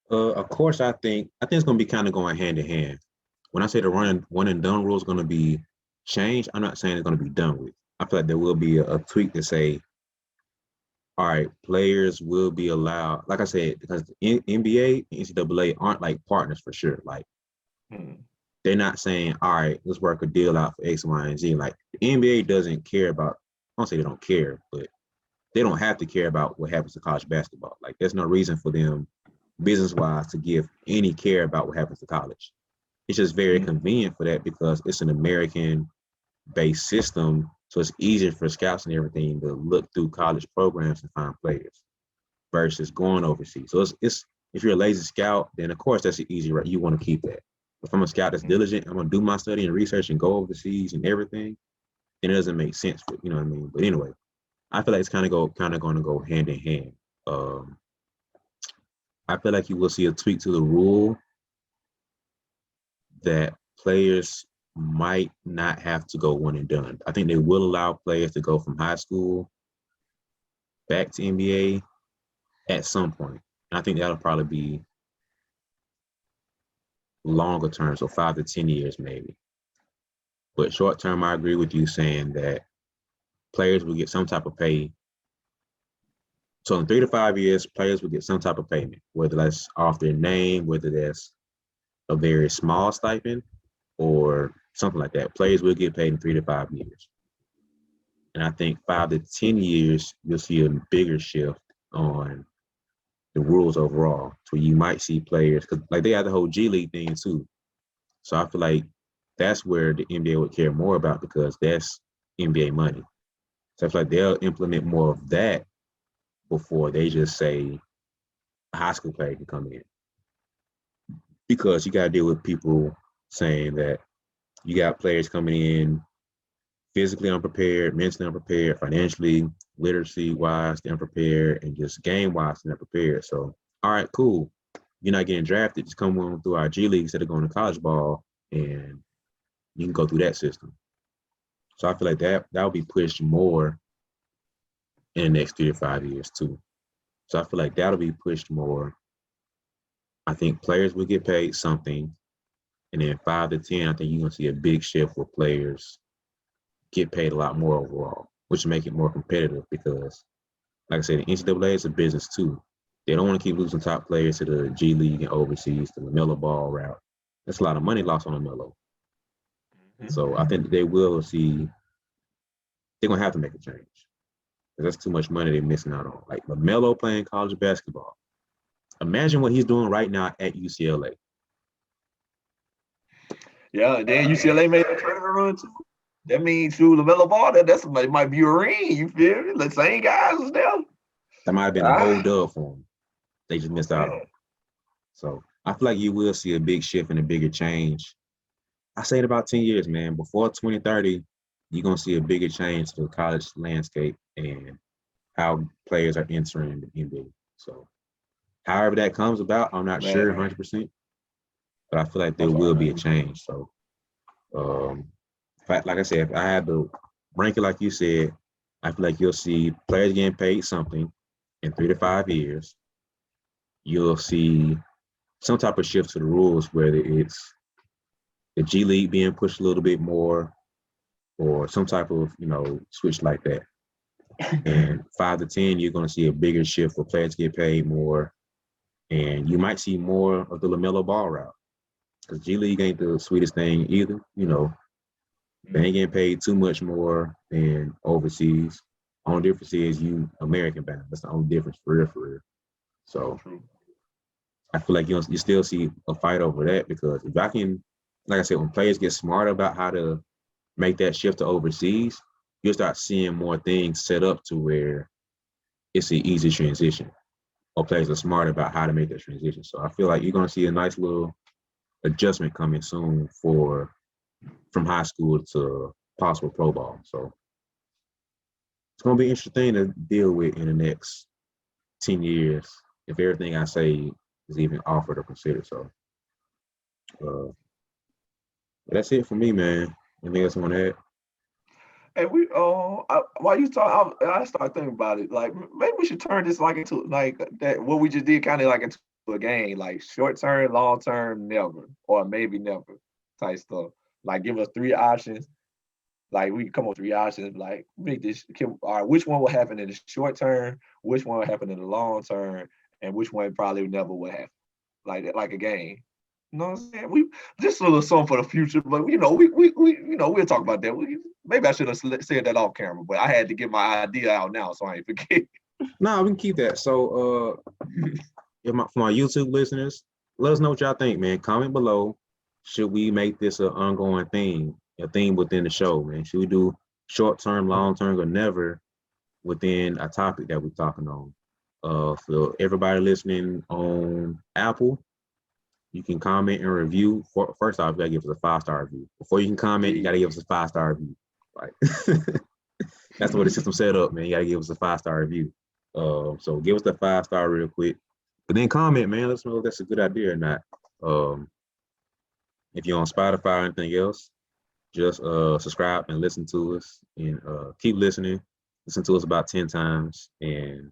Of course, I think it's gonna be kind of going hand in hand. When I say the one and done rule is gonna be changed, I'm not saying it's gonna be done with. I feel like there will be a tweak to say, all right, players will be allowed. Like I said, because the NBA and NCAA aren't like partners for sure. Like they're not saying, all right, let's work a deal out for X, Y, and Z. Like the NBA doesn't care about. I don't say they don't care, but they don't have to care about what happens to college basketball. Like there's no reason for them business-wise to give any care about what happens to college. It's just very convenient for that because it's an American-based system, so it's easier for scouts and everything to look through college programs and find players versus going overseas. So it's if you're a lazy scout, then of course that's an easy right. You want to keep that. If I'm a scout that's diligent, I'm gonna do my study and research and go overseas and everything. Then it doesn't make sense for you know what I mean. But anyway, I feel like it's kind of going to go hand in hand. Um, I feel like you will see a tweak to the rule that players might not have to go one and done. I think they will allow players to go from high school back to NBA at some point. And I think that'll probably be longer term, so 5 to 10 years maybe. But short term, I agree with you saying that players will get some type of pay. So in 3 to 5 years, players will get some type of payment, whether that's off their name, whether that's a very small stipend or something like that. Players will get paid in 3 to 5 years. And I think 5 to 10 years, you'll see a bigger shift on the rules overall. So you might see players, because like they have the whole G League thing too. So I feel like that's where the NBA would care more about because that's NBA money. So I feel like they'll implement more of that before they just say a high school player can come in. Because you got to deal with people saying that you got players coming in physically unprepared, mentally unprepared, financially, literacy-wise, they're unprepared, and just game-wise, they're unprepared. So, all right, cool. You're not getting drafted. Just come on through our G League instead of going to college ball, and you can go through that system. So I feel like that will be pushed more in the next 3 to 5 years too. So I feel like that'll be pushed more. I think players will get paid something, and then 5 to 10, I think you're gonna see a big shift where players get paid a lot more overall, which will make it more competitive because, like I said, the NCAA is a business too. They don't want to keep losing top players to the G League and overseas, the Lamelo ball route. That's a lot of money lost on Lamelo. So I think they will see, they're going to have to make a change. Because that's too much money they're missing out on. Like Lamelo playing college basketball. Imagine what he's doing right now at UCLA. Yeah, then UCLA made a tournament run too. That means through Lamelo Ball, that's somebody might be a ring. You feel me? The same guys was there. That might have been a whole dub for them. They just missed out on. So I feel like you will see a big shift and a bigger change. I say in about 10 years, man. Before 2030, you're going to see a bigger change to the college landscape and how players are entering the NBA. So however that comes about, I'm not sure 100%, but I feel like there will be a change. So, like I said, if I had to rank it like you said, I feel like you'll see players getting paid something in 3 to 5 years. You'll see some type of shift to the rules, whether it's the G League being pushed a little bit more or some type of, switch like that. And 5 to 10, you're going to see a bigger shift where players get paid more. And you might see more of the Lamelo ball route because G League ain't the sweetest thing either. They ain't getting paid too much more than overseas. Only difference is you American bound. That's the only difference for real. So I feel like you still see a fight over that because if I can, like I said, when players get smarter about how to make that shift to overseas, you'll start seeing more things set up to where it's an easy transition. Or players are smart about how to make that transition. So I feel like you're going to see a nice little adjustment coming soon from high school to possible pro ball. So it's going to be interesting to deal with in the next 10 years if everything I say is even offered or considered. So that's it for me, man. Anything else you want to add? And while you talk, I started thinking about it. Like maybe we should turn this like into like that. What we just did, kind of like into a game, like short term, long term, never, or maybe never type stuff. Like give us 3 options. Like we can come up with 3 options. Like make this. All right, which one will happen in the short term? Which one will happen in the long term? And which one probably never will happen? Like a game. You know what I'm saying? We just a little something for the future, but we we'll talk about that. Maybe I should have said that off camera, but I had to get my idea out now, so I ain't forget. No, we can keep that. So, for my YouTube listeners, let us know what y'all think, man. Comment below. should we make this an ongoing thing, a thing within the show, man? Should we do short term, long term, or never within a topic that we're talking on? For everybody listening on Apple, you can comment and review. First off, you gotta give us a 5-star review. Before you can comment, you gotta give us a 5-star review. Like that's the way the system set up, man. You gotta give us a 5-star review. So give us the 5-star real quick. But then comment, man. Let us know if that's a good idea or not. Um, if you're on Spotify or anything else, just subscribe and listen to us and keep listening. Listen to us about 10 times and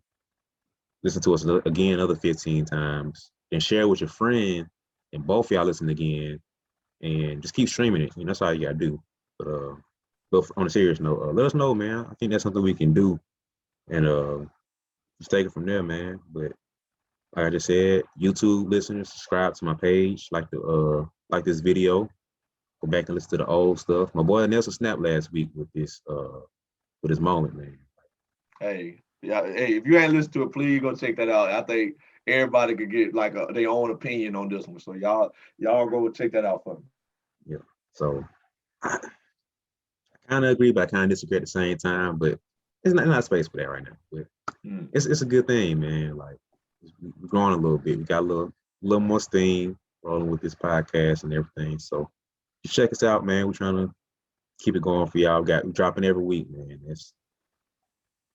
listen to us again another 15 times. And share with your friend and both of y'all listen again and just keep streaming it. That's all you gotta do. But on a serious note, let us know, man. I think that's something we can do. And just take it from there, man. But like I just said, YouTube listeners, subscribe to my page, like this video. Go back and listen to the old stuff. My boy Nelson snapped last week with this moment, man. Hey, yeah, hey, if you ain't listened to it, please go check that out. I think everybody could get like their own opinion on this one. So y'all go check that out for me. Yeah. So I kind of agree, but I kind of disagree at the same time. But it's not space for that right now. But it's a good thing, man. Like we're growing a little bit. We got a little more steam rolling with this podcast and everything. So just check us out, man. We're trying to keep it going for y'all. We're dropping every week, man. It's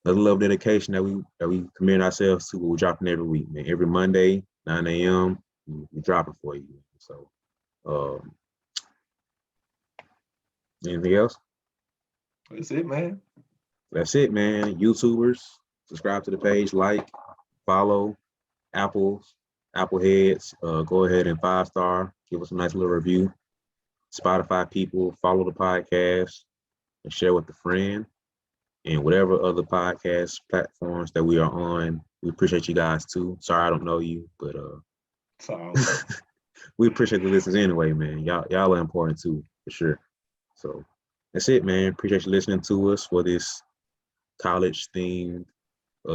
another level of dedication that we commit ourselves to. We're dropping every week, man. Every Monday, 9 a.m. We're dropping for you. So, anything else? That's it, man. That's it, man. YouTubers, subscribe to the page, like, follow, Apple heads. Go ahead and 5-star. Give us a nice little review. Spotify people, follow the podcast and share with a friend. And whatever other podcast platforms that we are on, we appreciate you guys too. Sorry I don't know you, but we appreciate the listeners anyway, man. Y'all are important too, for sure. So that's it, man. Appreciate you listening to us for this college themed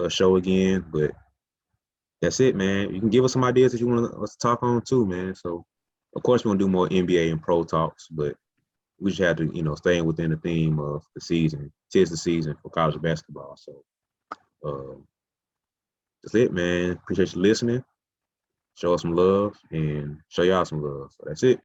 show again. But that's it, man. You can give us some ideas that you want us to talk on too, man. So of course we're gonna do more NBA and pro talks, but we just have to, stay within the theme of the season. 'Tis the season for college basketball. So that's it, man. Appreciate you listening. Show us some love and show y'all some love. So that's it.